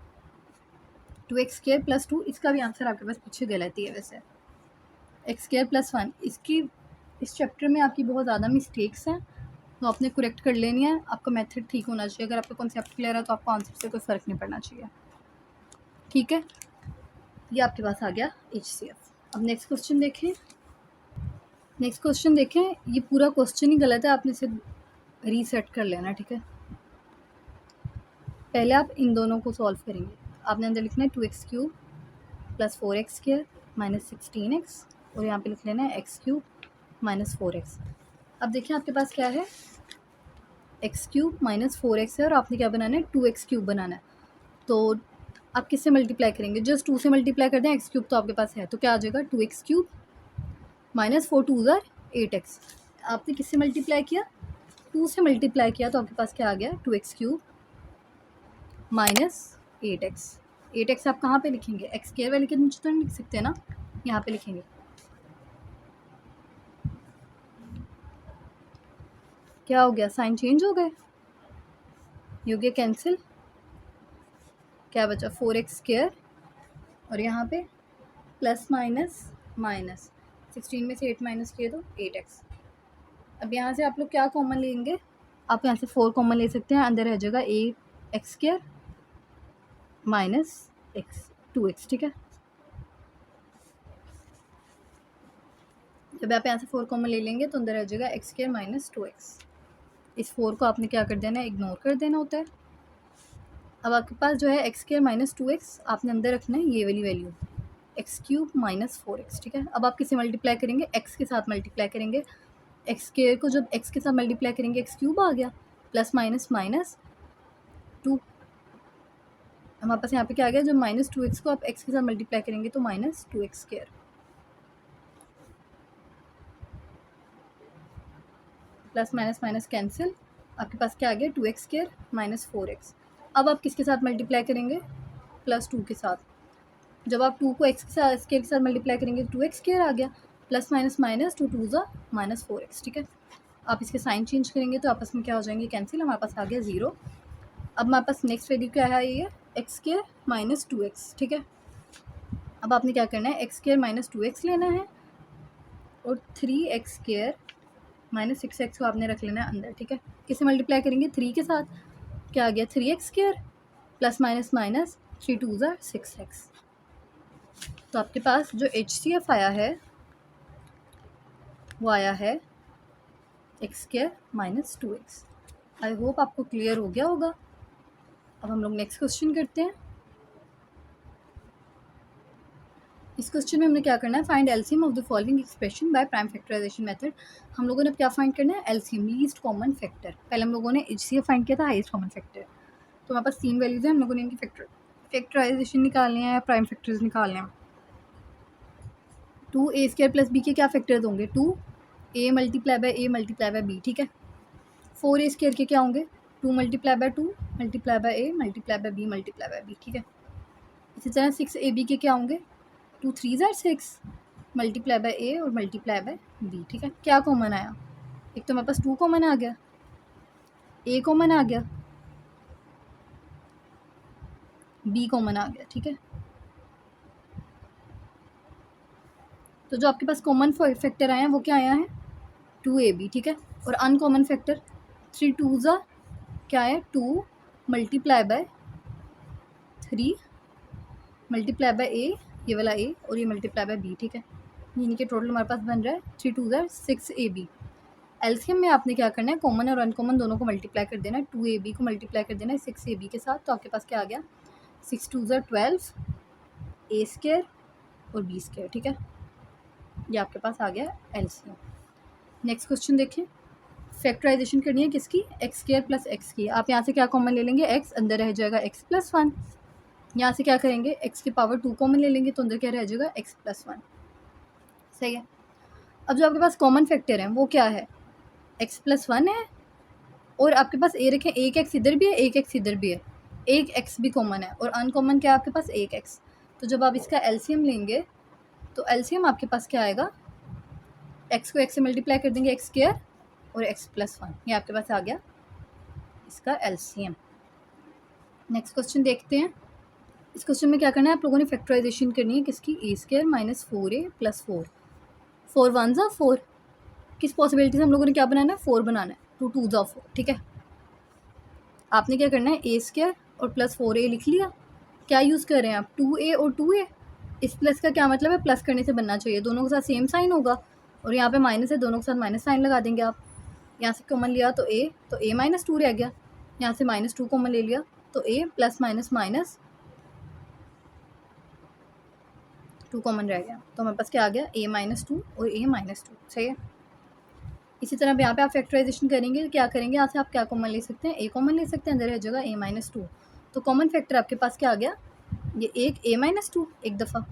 2x स्क्वायर प्लस 2। इसका भी आंसर आपके पास पीछे गलती है वैसे, x स्क्वायर प्लस 1। इसकी इस चैप्टर में आपकी बहुत ज़्यादा मिस्टेक्स हैं तो आपने करेक्ट कर लेनी है, आपका मेथड ठीक होना चाहिए। अगर आपका कॉन्सेप्ट क्लियर है तो आपको आंसर से कोई फ़र्क नहीं पड़ना चाहिए, ठीक है। ये आपके पास आ गया HCF। अब नेक्स्ट क्वेश्चन देखें, नेक्स्ट क्वेश्चन देखें, ये पूरा क्वेश्चन ही गलत है, आपने इसे रीसेट कर लेना, ठीक है। पहले आप इन दोनों को सॉल्व करेंगे, आपने अंदर लिखना है 2x cube plus 4x square minus 16x और यहाँ पे लिख लेना है x क्यूब माइनस 4x। अब देखिए आपके पास क्या है x क्यूब माइनस 4x है और आपने क्या बनाना है 2x क्यूब बनाना है। तो आप किससे मल्टीप्लाई करेंगे, जस्ट 2 से मल्टीप्लाई कर दें, x क्यूब तो आपके पास है तो क्या आ जाएगा 2x क्यूब माइनस 4 2 ज़ार 8x। आपने किससे मल्टीप्लाई किया 2 से मल्टीप्लाई किया तो आपके पास क्या आ गया 2x cube minus 8x। 8x आप कहाँ पे लिखेंगे x स्क्वायर वाले के नीचे तो नहीं लिख सकते ना, यहाँ पे लिखेंगे। क्या हो गया साइन चेंज हो गए, ये हो गया कैंसिल, क्या बचा 4x स्क्वायर और यहाँ पे प्लस माइनस माइनस 16 में से 8 माइनस किए तो 8x। अब यहाँ से आप लोग क्या कॉमन लेंगे, आप यहाँ से 4 कॉमन ले सकते हैं, अंदर रह जाएगा 8x square minus x 2x, ठीक है। जब आप यहाँ से 4 कॉमन ले लेंगे तो अंदर रह जाएगा x स्क्वायर माइनस 2x। इस 4 को आपने क्या कर देना है इग्नोर कर देना होता है। अब आपके पास जो है x स्क्वायर माइनस 2x आपने अंदर रखना है ये वाली value x cube minus 4x, ठीक है। अब आप किसे मल्टीप्लाई करेंगे x के साथ मल्टीप्लाई करेंगे, x स्क्वायर को जब x के साथ मल्टीप्लाई करेंगे x क्यूब आ गया प्लस माइनस माइनस 2। हमारे पास यहाँ पे क्या आ गया, जब माइनस 2x को आप x के साथ मल्टीप्लाई करेंगे तो minus 2x square plus minus minus cancel, आपके पास क्या आ गया 2x स्क्वायर माइनस 4x। अब आप किसके साथ मल्टीप्लाई करेंगे प्लस 2 के साथ, जब आप 2 को x के साथ स्क्वायर के साथ मल्टीप्लाई करेंगे तो 2x स्क्वायर आ गया प्लस माइनस माइनस 2 2 ज़ा माइनस 4x, ठीक है। आप इसके साइन चेंज करेंगे तो आपस में क्या हो जाएंगे कैंसिल, हमारे पास आ गया 0। अब हमारे पास नेक्स्ट वैल्यू क्या है, ये x स्क्वायर माइनस 2x, ठीक है। अब आपने क्या करना है x स्क्वायर माइनस 2x लेना है और 3x स्क्वायर माइनस 6x को आपने रख लेना है अंदर, ठीक है। किसे मल्टीप्लाई करेंगे 3 के साथ, क्या आ गया 3x square plus minus minus 3 2 ज़ार 6x। तो आपके पास जो HCF आया है वो आया है x square minus 2x। I hope आपको क्लियर हो गया होगा। अब हम लोग नेक्स्ट क्वेश्चन करते हैं। इस क्वेश्चन में हमने क्या करना है, find LCM of the following expression by prime factorisation method. हम लोगों ने क्या फाइंड करना है एलसीएम लीस्ट कॉमन फैक्टर। पहले हम लोगों ने HCF फाइंड किया था हाईएस्ट कॉमन फैक्टर। तो हमारे पास 3 वैल्यूज़ हैं, हम लोगों ने इनकी फैक्टराइजेशन निकालनी है या प्राइम फैक्टर्स निकालने हैं। टू ए स्क्वायर प्लस बी के क्या फैक्टर्स होंगे, 2a मल्टीप्लाई बाय बी, ठीक है। 4a स्क्वायर के क्या होंगे, 2 multiply by 2 multiply by a multiply by b multiply by b, ठीक है। इसी तरह 6ab के क्या होंगे, 2 3 ज़ार 6 मल्टीप्लाई बाय a और मल्टीप्लाई बाय b, ठीक है। क्या कॉमन आया, एक तो मेरे पास 2 कॉमन आ गया, a कॉमन आ गया, b कॉमन आ गया, ठीक है। तो जो आपके पास कॉमन फैक्टर आए हैं वो क्या आया है, 2ab, ठीक है। और अनकॉमन फैक्टर 3 2 ज़ा क्या है, 2 multiply by 3 multiply by a, ये वाला a और ये मल्टीप्लाई बाय b, ठीक है। यानी कि टोटल हमारे पास बन रहा है 3 2 ज़ा 6ab। एलसीएम में आपने क्या करना है, कॉमन और अनकॉमन दोनों को मल्टीप्लाई कर देना है, 2ab को मल्टीप्लाई कर देना है 6ab के साथ, तो आपके पास क्या आ गया, 6 2 ज़ा 12 a स्क्वायर और b स्क्वायर, ठीक है। ये आपके पास आ गया एलसीएम। नेक्स्ट क्वेश्चन देखिए, फैक्टराइजेशन करनी है किसकी, एक्स स्क्वायर प्लस एक्स की। आप यहाँ से क्या कॉमन ले लेंगे, एक्स, अंदर रह जाएगा एक्स प्लस 1। यहाँ से क्या करेंगे, एक्स की पावर 2 कॉमन ले लेंगे तो अंदर क्या रह जाएगा, एक्स प्लस 1, सही है। अब जो आपके पास कॉमन फैक्टर है वो क्या है, एक्स प्लस 1 है, और आपके पास ए रखें, एक एक्स इधर भी है, एक एक्स इधर भी है, एक एक्स भी कॉमन है, और अनकॉमन क्या है आपके पास, एक एक्स। तो जब आप इसका एलसीएम लेंगे तो एलसीएम आपके पास क्या आएगा, एक्स को एक्स से मल्टीप्लाई कर देंगे, एक्स स्क्वायर और एक्स प्लस 1, ये आपके पास आ गया इसका एलसीएम। नेक्स्ट क्वेश्चन देखते हैं। इस क्वेश्चन में क्या करना है, आप लोगों ने फैक्टराइजेशन करनी है किसकी, ए स्क्वायर माइनस 4a प्लस 4, 4 1 ज़ा 4, किस पॉसिबिलिटी से हम लोगों ने क्या बनाना है, 4 बनाना है, 2 2 ज़ा 4, ठीक है। आपने क्या करना है, ए स्क्वायर और प्लस 4a लिख लिया, क्या यूज़ कर रहे हैं आप, 2a और 2a, इस प्लस का क्या मतलब है, प्लस करने से बनना चाहिए, दोनों के साथ सेम साइन होगा, और यहाँ पे माइनस है, दोनों के साथ माइनस साइन लगा देंगे आप। यहाँ से कॉमन लिया तो a माइनस 2 रह गया, यहाँ से माइनस 2 कॉमन ले लिया तो a plus minus minus 2 common रह गया, तो हमारे पास क्या आ गया, a माइनस 2 और a माइनस 2, सही है। इसी तरह यहाँ पे आप फैक्टराइजेशन करेंगे, क्या करेंगे, यहाँ से आप क्या कॉमन ले सकते हैं, a कॉमन ले सकते हैं, अंदर रह जाएगा a माइनस 2, तो कॉमन फैक्टर आपके पास क्या आ गया, ये एक a माइनस 2 एक दफ़ा,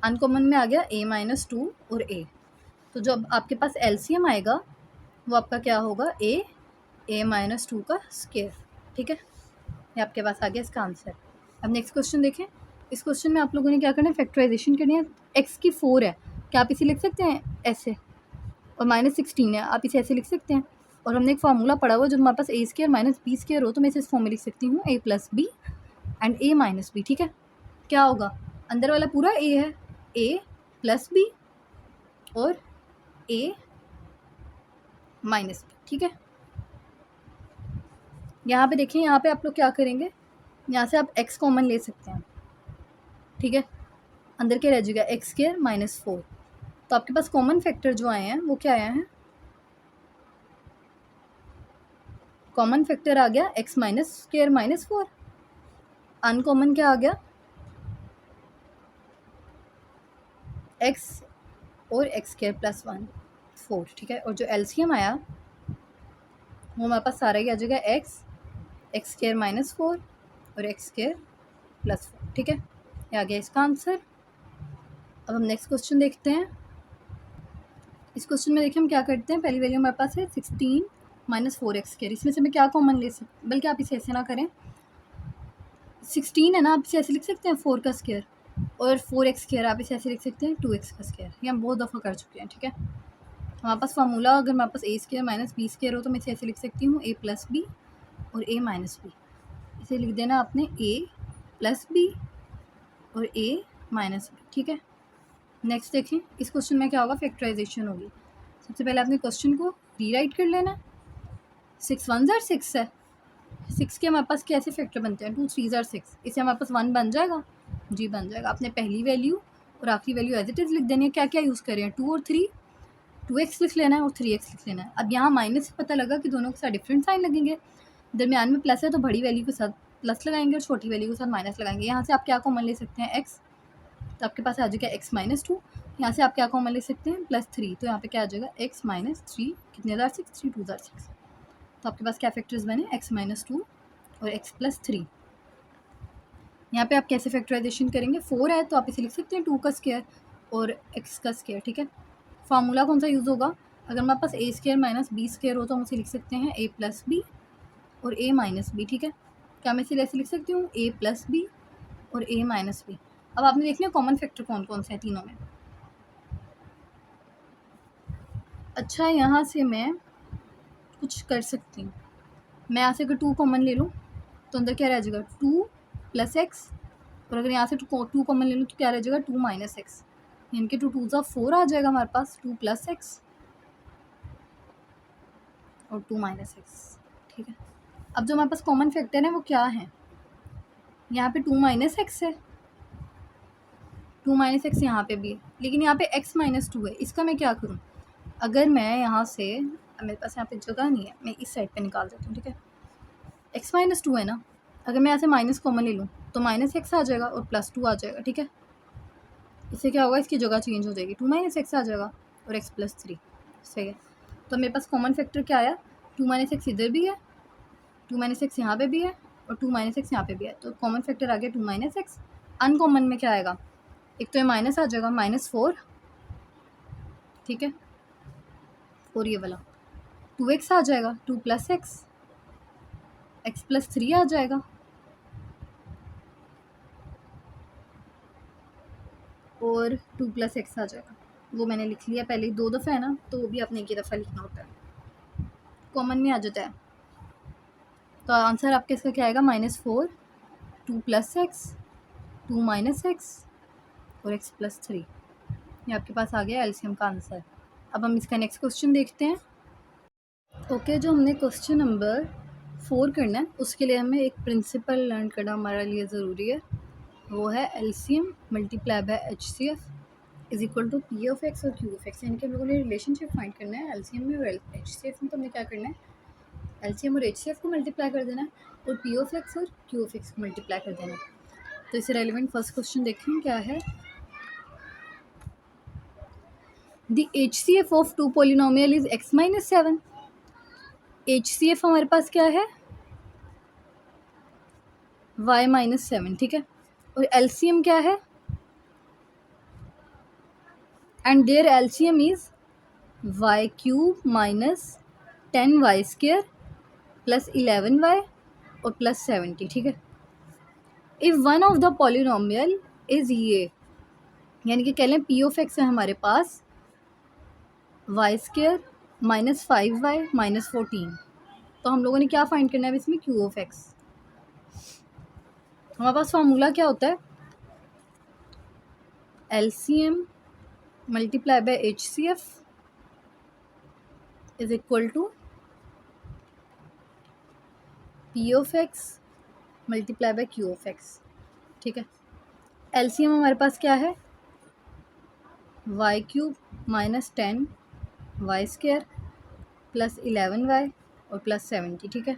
अनकॉमन में आ गया a माइनस 2 और a, तो जब आपके पास एलसीएम आएगा वो आपका क्या होगा, a माइनस 2 का स्क्वायर, ठीक है। ये आपके पास आ गया इसका आंसर। अब नेक्स्ट क्वेश्चन देखें। इस क्वेश्चन में आप लोगों ने क्या करना है, फैक्टराइजेशन करनी है, एक्स की 4 है, क्या आप इसे लिख सकते हैं ऐसे, और माइनस 16 है, आप इसे ऐसे लिख सकते हैं, और हमने एक फार्मूला पढ़ा हुआ जो हमारे पास ए स्क्वायर माइनस बी स्क्वायर हो, तो मैं इसे इस फॉर्म में लिख सकती हूँ, a plus B and a minus B, ठीक है। क्या होगा, अंदर वाला पूरा a है, a प्लस बी और a माइनस बी, ठीक है। यहाँ पे देखिए, यहाँ पे आप लोग क्या करेंगे, यहाँ से आप x कॉमन ले सकते हैं, ठीक है, अंदर क्या रह जाएगा, एक्स स्क्वायर माइनस 4, तो आपके पास कॉमन फैक्टर जो आए हैं वो क्या आया है, कॉमन फैक्टर आ गया x minus square minus 4, uncommon क्या आ गया, x और एक्स स्क्वायर प्लस 1 4, ठीक है। और जो एलसीएम आया वो हमारे पास सारा ही आ जाएगा, एक्स स्क्वायर माइनस 4 और एक्स स्क्वायर प्लस 4, ठीक है। ये आ गया इसका आंसर। अब हम नेक्स्ट क्वेश्चन देखते हैं। इस क्वेश्चन में देखिए हम क्या करते हैं, पहली वैल्यू हमारे पास है 16 माइनस 4x स्क्वायर, इसमें से मैं क्या कॉमन ले सकते, बल्कि आप इसे ऐसे ना करें, 16 है ना, आप इसे ऐसे लिख सकते हैं 4 का स्क्वायर, और 4x स्क्वायर आप इसे ऐसे लिख सकते हैं 2x का स्क्वायर, ये हम बहुत दफ़ा कर चुके हैं, ठीक है। हमारे पास फार्मूला, अगर हमारे पास a square minus B square हो तो मैं इसे ऐसे लिख सकती हूँ a प्लस बी और a माइनस बी, इसे लिख देना आपने a प्लस बी और a माइनस बी, ठीक है। नेक्स्ट देखें, इस क्वेश्चन में क्या होगा, फैक्टराइजेशन होगी। सबसे पहले आपने क्वेश्चन को रीराइट कर लेना, 6 1 ज़ार 6 है, 6 के हमारे पास कैसे फैक्टर बनते हैं, 2 3 ज़ार 6, इसे हमारे पास 1 बन जाएगा, जी बन जाएगा। आपने पहली वैल्यू और आखिरी वैल्यू एज इट इज़ लिख देनी है, क्या क्या यूज़ करें, 2 और 3, 2x लिख लेना है और 3x लिख लेना है। अब यहाँ माइनस से पता लगा कि दोनों के साथ डिफरेंट साइन लगेंगे, दरमियान में प्लस है तो बड़ी वैल्यू के साथ प्लस लगाएंगे और छोटी वैल्यू के साथ माइनस लगाएंगे। यहाँ से आप क्या कॉमन ले सकते हैं, x, तो आपके पास आ जाएगा x माइनस 2, यहाँ से आप क्या कॉमन ले सकते हैं, प्लस 3, तो यहाँ पे क्या आ जाएगा x माइनस 3, कितने ज़ार 6, 3 2 ज़ार 6, तो आपके पास क्या फैक्टर्स बने, x माइनस 2 और x प्लस 3। यहाँ पे आप कैसे फैक्टराइजेशन करेंगे, 4 है तो आप इसे लिख सकते हैं 2 का स्क्वायर, और एक्स का स्केयर, ठीक है। फार्मूला कौन सा यूज़ होगा? अगर हमारे पास ए स्केयर माइनस बी स्केयर हो तो हम उसे लिख सकते हैं ए प्लस बी और ए माइनस बी, ठीक है। क्या मैं इसे ऐसे लिख सकती हूँ, ए प्लस बी और ए माइनस बी। अब आपने देखना है कॉमन फैक्टर कौन कौन से हैं तीनों में। अच्छा, यहाँ से मैं कुछ कर सकती हूँ, मैं यहाँ से अगर 2 कॉमन ले लूँ तो अंदर क्या रह जाएगा 2 प्लस एक्स, और अगर यहाँ से 2 कॉमन ले लूँ तो क्या रह जाएगा 2 माइनस एक्स, यानी कि 2 2 4 आ जाएगा हमारे पास, 2 प्लस एक्स और 2 माइनस एक्स, ठीक है। अब जो हमारे पास कॉमन फैक्टर है वो क्या है, यहाँ पे 2 माइनस एक्स है, 2 माइनस एक्स यहाँ पे भी है, लेकिन यहाँ पे x माइनस 2 है। इसका मैं क्या करूँ? अगर मैं यहाँ से, मेरे पास यहाँ पे जगह नहीं है, मैं इस साइड पे निकाल देती हूँ, ठीक है। x माइनस 2 है ना, अगर मैं यहाँ से माइनस कॉमन ले लूँ तो माइनस एक्स आ जाएगा और प्लस 2 आ जाएगा, ठीक है। इससे क्या होगा, इसकी जगह चेंज हो जाएगी, 2 माइनस एक्स आ जाएगा और x प्लस 3, सही है। तो मेरे पास कॉमन फैक्टर क्या आया, 2 माइनस एक्स इधर भी है, 2 माइनस एक्स यहाँ पे भी है और 2 माइनस एक्स यहाँ पे भी है, तो कॉमन फैक्टर आ गया 2 माइनस एक्स। अनकॉमन में क्या आएगा, एक तो ये माइनस आ जाएगा -4, ठीक है, और ये वाला 2x आ जाएगा, 2 प्लस एक्स, एक्स प्लस 3 आ जाएगा, और 2 प्लस एक्स आ जाएगा। वो मैंने लिख लिया पहले ही 2 दफ़ा है ना, तो वो भी आपने एक ही दफ़ा लिखना होता है, कॉमन में आ जाता है। तो आंसर आपका इसका क्या आएगा, -4, 2 प्लस एक्स, 2 माइनस एक्स और x प्लस 3। ये आपके पास आ गया एलसीएम का आंसर। अब हम इसका नेक्स्ट क्वेश्चन देखते हैं। ओके, जो हमने क्वेश्चन नंबर 4 करना है उसके लिए हमें एक प्रिंसिपल लर्न करना हमारे लिए ज़रूरी है, वो है LCM multiply by HCF is equal to P of X और क्यू ऑफ एक्स। यानी कि हम लोगों ने रिलेशनशिप फाइंड करना है एलसीएम में और एचसीएफ में। तो हमें क्या करना है, एलसीएम और एचसीएफ को मल्टीप्लाई कर देना है और पी ऑफ एक्स और क्यू ऑफ एक्स को मल्टीप्लाई कर देना है। तो इससे रेलिवेंट फर्स्ट क्वेश्चन देखें क्या है। The HCF of 2 polynomial is x minus 7। HCF हमारे पास क्या है, y माइनस 7, ठीक है। और LCM क्या है, and there LCM is y cube minus 10y square plus 11y और प्लस 70, ठीक है। If one of the polynomial is ये, यानी कि कह लें पी ऑफ एक्स है हमारे पास y square minus 5y minus 14, तो हम लोगों ने क्या फाइंड करना है इसमें, क्यू ऑफ एक्स। हमारे पास फार्मूला क्या होता है, LCM multiply by HCF is equal to P of X multiply by Q of X, ठीक है। LCM हमारे पास क्या है, y cube minus 10y square plus 11y और प्लस 70, ठीक है।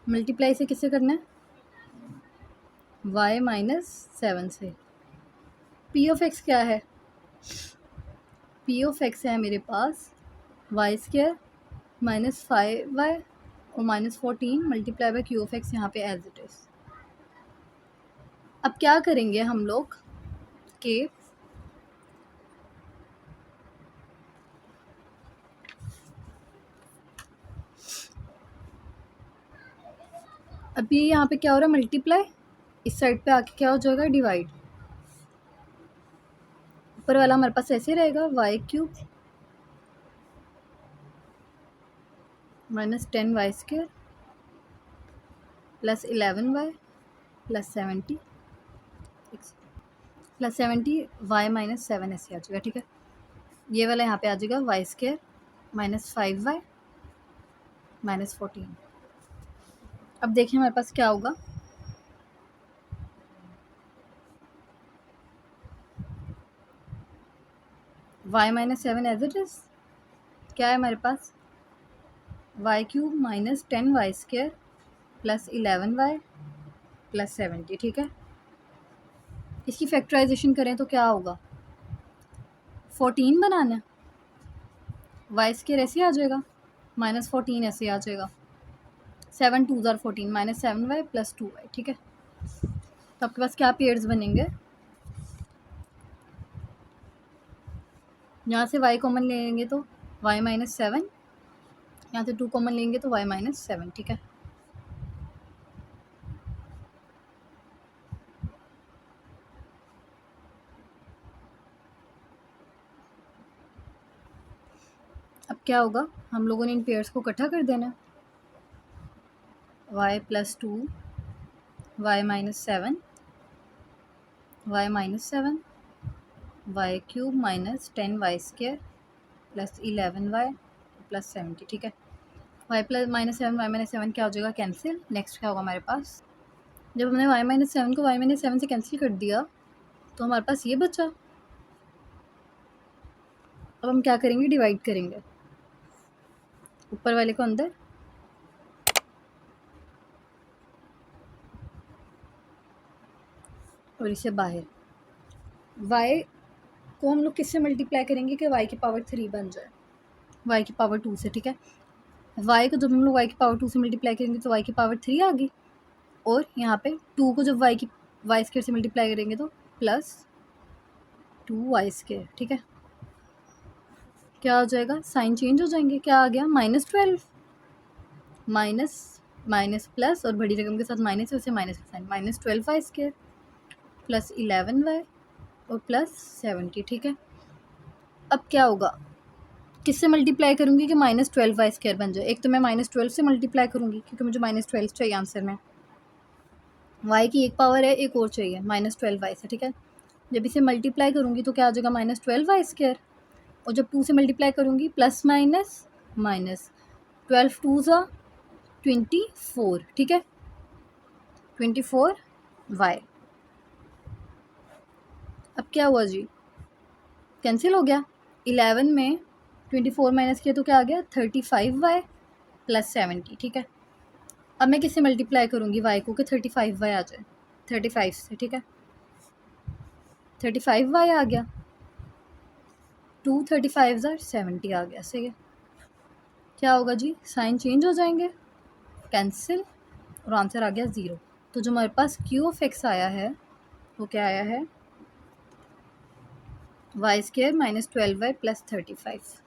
मल्टीप्लाई से किससे करना है, y माइनस 7 से। पी ऑफ एक्स क्या है, पी ऑफ एक्स है मेरे पास y स्क्र माइनस 5y और minus 14 multiply by Q of x, यहाँ पे एज इट इज़। अब क्या करेंगे हम लोग कि अभी यहाँ पे क्या हो रहा है, मल्टीप्लाई, इस साइड पे आके क्या हो जाएगा, डिवाइड। ऊपर वाला हमारे पास ऐसे रहेगा y cube minus 10y square plus 11y plus 70 plus 70 y minus 7 ऐसे आ जाएगा, ठीक है। ये वाला यहाँ पे आ जाएगा y square minus 5y minus 14। अब देखिए हमारे पास क्या होगा, y minus 7 as it is, क्या है हमारे पास, y cube minus 10y square plus 11y plus 70, ठीक है। इसकी फैक्टराइजेशन करें तो क्या होगा, 14 बनाना है, y स्क्र ऐसे आ जाएगा, माइनस 14 ऐसे आ जाएगा, 7 2 ज़ार 14 माइनस 7y प्लस 2y, ठीक है। तो आपके पास क्या पेयर्स बनेंगे, यहाँ से y कॉमन ले लेंगे तो y माइनस 7, यहाँ से 2 कॉमन लेंगे तो y माइनस 7, ठीक है। अब क्या होगा, हम लोगों ने इन पेयर्स को इकट्ठा कर देना, y plus 2 y minus 7 y minus 7 y cube minus 10 y square plus 11y plus 70, ठीक है। y plus minus 7 y minus 7 क्या हो जाएगा, कैंसिल। नेक्स्ट क्या होगा हमारे पास, जब हमने y माइनस 7 को y माइनस 7 से कैंसिल कर दिया तो हमारे पास ये बचा। अब हम क्या करेंगे, डिवाइड करेंगे, ऊपर वाले को अंदर और इसे बाहर। y को हम लोग किससे मल्टीप्लाई करेंगे कि y की पावर 3 बन जाए, y की पावर 2 से, ठीक है। y को जब हम लोग y की पावर 2 से मल्टीप्लाई करेंगे तो y की पावर 3 आ गई, और यहाँ पे 2 को जब y स्क्वायर से मल्टीप्लाई करेंगे तो प्लस 2y स्क्वायर, ठीक है। क्या हो जाएगा, साइन चेंज हो जाएंगे, क्या आ गया, -12, माइनस माइनस प्लस और बड़ी रकम के साथ माइनस है, उसे माइनस का sign, -12y square plus 11y और प्लस 70, ठीक है। अब क्या होगा, किससे मल्टीप्लाई करूँगी कि -12y स्क्वायर बन जाए। एक तो मैं -12 से मल्टीप्लाई करूँगी क्योंकि मुझे -12 चाहिए आंसर में, y की एक पावर है, एक और चाहिए -12y से, ठीक है। जब इसे मल्टीप्लाई करूँगी तो क्या आ जाएगा, -12y स्क्वायर, और जब 2 से मल्टीप्लाई करूँगी प्लस माइनस माइनस, 12 2 ज़ा 24, ठीक है, 24y। अब क्या हुआ जी, कैंसिल हो गया, 11 में 24 माइनस किया तो क्या आ गया, 35y प्लस 70, ठीक है। अब मैं किससे मल्टीप्लाई करूँगी y को कि 35y आ जाए, 35 से, ठीक है। 35y आ गया, 2 35 70 आ गया, सही है। क्या होगा जी, साइन चेंज हो जाएंगे, कैंसिल, और आंसर आ गया 0। तो जो हमारे पास क्यू ऑफ एक्स आया है वो क्या आया है, Y square minus 12y plus 35,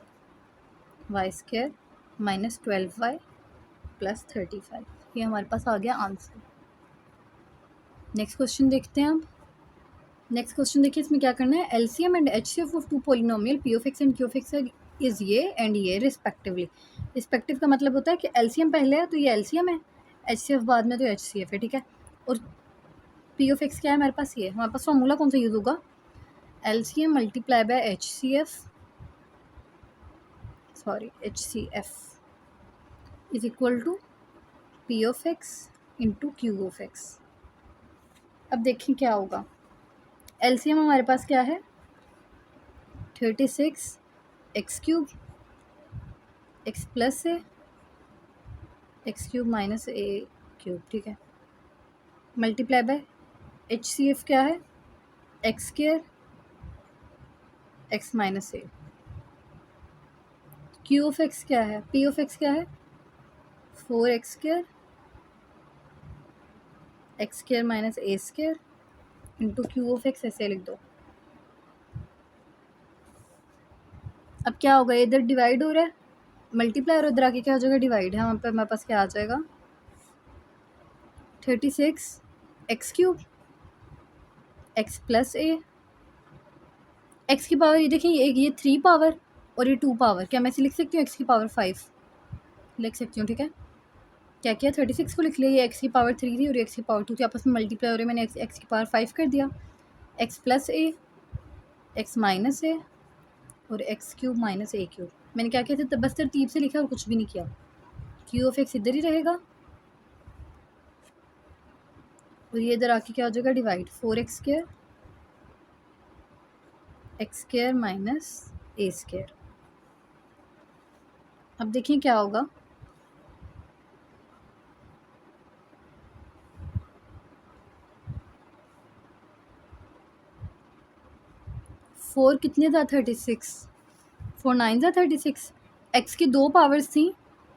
Y square minus 12y plus 35, ये हमारे पास आ गया आंसर। नेक्स्ट क्वेश्चन देखते हैं अब। नेक्स्ट क्वेश्चन देखिए, इसमें क्या करना है, LCM and HCF of two polynomial P of X and Q of X is ये एंड ये रिस्पेक्टिवली। रिस्पेक्टिव का मतलब होता है कि एलसीएम पहले है तो ये एलसीएम है, एचसीएफ बाद में तो एचसीएफ है, ठीक है। और पी ऑफ एक्स क्या है हमारे पास, ये हमारे पास फॉर्मूला कौन सा यूज़ होगा, LCM multiply by HCF is equal to P of X into Q of X. अब देखें क्या होगा, एलसीएम हमारे पास क्या है, 36 X cube X plus A X cube minus A cube, ठीक है, multiply by H C F क्या है, X square X minus A. Q of X क्या है, पी ऑफ एक्स क्या है, 4x square x square minus A square into Q of X, ऐसे लिख दो। अब क्या होगा, इधर डिवाइड हो रहा है, मल्टीप्लाई और इधर आके क्या हो जाएगा, डिवाइड है, वहाँ पे हमारे पास क्या आ जाएगा, 36 X cube X plus A, x की पावर ये देखिए, ये 3 पावर और ये 2 पावर, क्या मैं इसे लिख सकती हूँ एक्स की पावर 5 लिख सकती हूँ, ठीक है। क्या किया, 36 को लिख लिया, ये एक्स की पावर 3 थी और एक्स की पावर 2 थी, आपस में मल्टीप्लाई हो रही है, मैंने एक्स की पावर 5 कर दिया, x plus A x minus ए और एक्स क्यूब माइनस ए क्यूब। मैंने क्या किया था, बस तरतीब से लिखा और कुछ भी नहीं किया। क्यू ऑफ एक्स इधर ही रहेगा और ये इधर आके क्या हो जाएगा, divide, 4x square x square minus ए स्क्वायर। अब देखिए क्या होगा, फोर कितने था, 36, 4 9 था 36। एक्स की 2 पावर्स थी,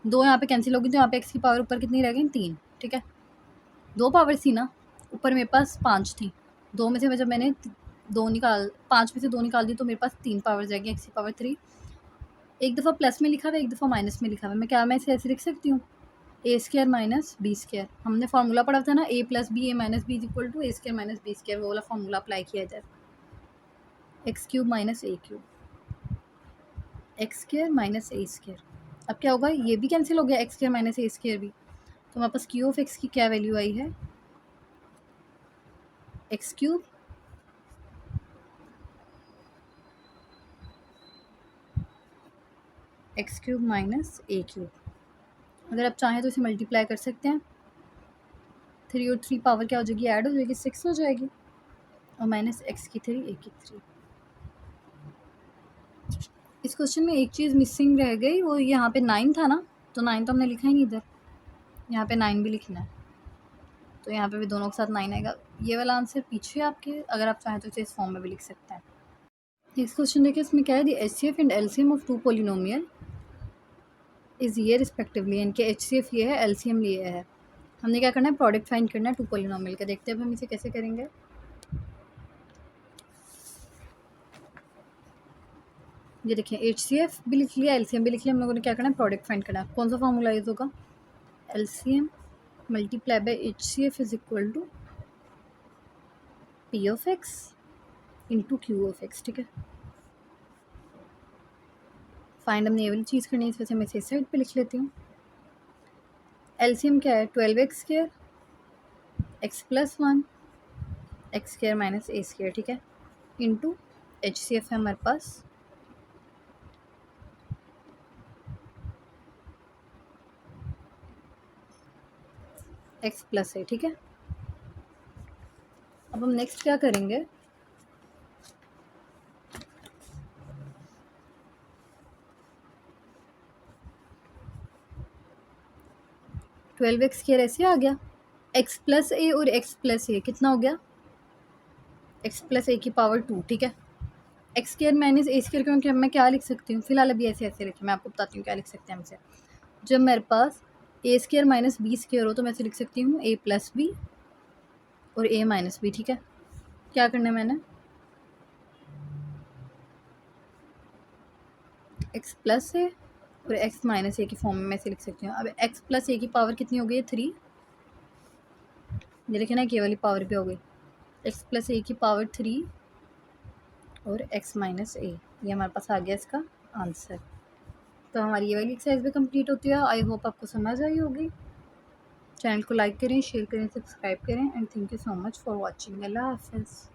2 यहाँ पे कैंसिल होगी तो यहाँ पे एक्स की पावर ऊपर कितनी रह गई, 3, ठीक है। 2 पावर्स थी ना, ऊपर मेरे पास 5 थी, 2 में से जब मैंने 5 में से 2 निकाल दी तो मेरे पास 3 पावर जाएगी एक्स की पावर 3। एक दफ़ा प्लस में लिखा हुआ है, एक दफ़ा माइनस में लिखा हुआ है। मैं इसे ऐसे लिख सकती हूँ, a square minus B square. हमने फार्मूला पढ़ा था ना, a plus b a minus b is equal to A square minus B square, वो वाला फार्मूला अप्लाई किया जाए। एक्स क्यूब माइनस ए क्यूब, एक्स स्क्वायर माइनस ए स्क्वायर। अब क्या होगा, ये भी कैंसिल हो गया, एक्स स्क्वायर माइनस ए स्क्वायर भी। तो हमारे पास क्यू ऑफ एक्स की क्या वैल्यू आई है, एक्स क्यूब माइनस ए क्यूब। अगर आप चाहें तो इसे मल्टीप्लाई कर सकते हैं, 3 और 3 पावर क्या हो जाएगी, ऐड हो जाएगी, 6 हो जाएगी, और माइनस एक्स की 3 ए की 3। इस क्वेश्चन में एक चीज़ मिसिंग रह गई, वो यहाँ पे 9 था ना, तो 9 तो हमने लिखा ही नहीं इधर, यहाँ पे 9 भी लिखना है, तो यहाँ पे भी दोनों के साथ 9 आएगा। ये वाला आंसर पीछे आपके, अगर आप चाहें तो इसे इस फॉर्म में भी लिख सकते हैं। नेक्स्ट क्वेश्चन देखिए, इसमें क्या है, दी HCF and LCM of 2 polynomial is ये रिस्पेक्टिवली, इनके HCF ये है, LCM ये है। हमने क्या करना है, प्रोडक्ट फाइंड करना है 2 पॉलिनोमियल का। देखते हैं अब हम इसे कैसे करेंगे। ये देखिए, HCF भी लिख लिया, LCM भी लिख लिया, हम लोगों ने क्या करना है, प्रोडक्ट फाइंड करना है। कौन सा फॉर्मूला यूज़ होगा, LCM multiply by HCF is equal to P of X into Q of X, ठीक है। फाइंड हमने ये वाली चीज़ करनी है, इस वजह से मैं इसे इस साइड पे लिख लेती हूँ। LCM क्या है, 12x square x plus 1 x square minus ए स्क्वायर, ठीक है, इंटू HCF है हमारे पास x प्लस ए, ठीक है। अब हम नेक्स्ट क्या करेंगे, ट्वेल्व एक्स स्क्वायर ऐसे आ गया, x प्लस ए और x प्लस ए कितना हो गया, x प्लस ए की पावर 2, ठीक है। एक्स स्क्वायर माइनस ए स्क्वायर, क्योंकि मैं क्या लिख सकती हूँ, फिलहाल अभी ऐसे ऐसे लिखे, मैं आपको बताती हूँ क्या लिख सकते हैं हमसे। जब मेरे पास ए स्क्वायर माइनस बी स्क्वायर हो तो मैं ऐसे लिख सकती हूँ ए प्लस बी और ए माइनस बी, ठीक है। क्या करना है मैंने, एक्स प्लस ए और एक्स माइनस ए की फॉर्म में मैं ऐसे लिख सकती हूँ। अब एक्स प्लस ए की पावर कितनी हो गई है, 3। ये लिखे ना, ये वाली पावर पे हो गई, एक्स प्लस ए की पावर 3 और एक्स माइनस ए, ये हमारे पास आ गया इसका आंसर। तो हमारी ये वाली एक्सरसाइज भी कंप्लीट होती है। आई होप आपको समझ आई होगी। चैनल को लाइक करें, शेयर करें, सब्सक्राइब करें, and thank you so much for watching. अल्लाह हाफ़िज़।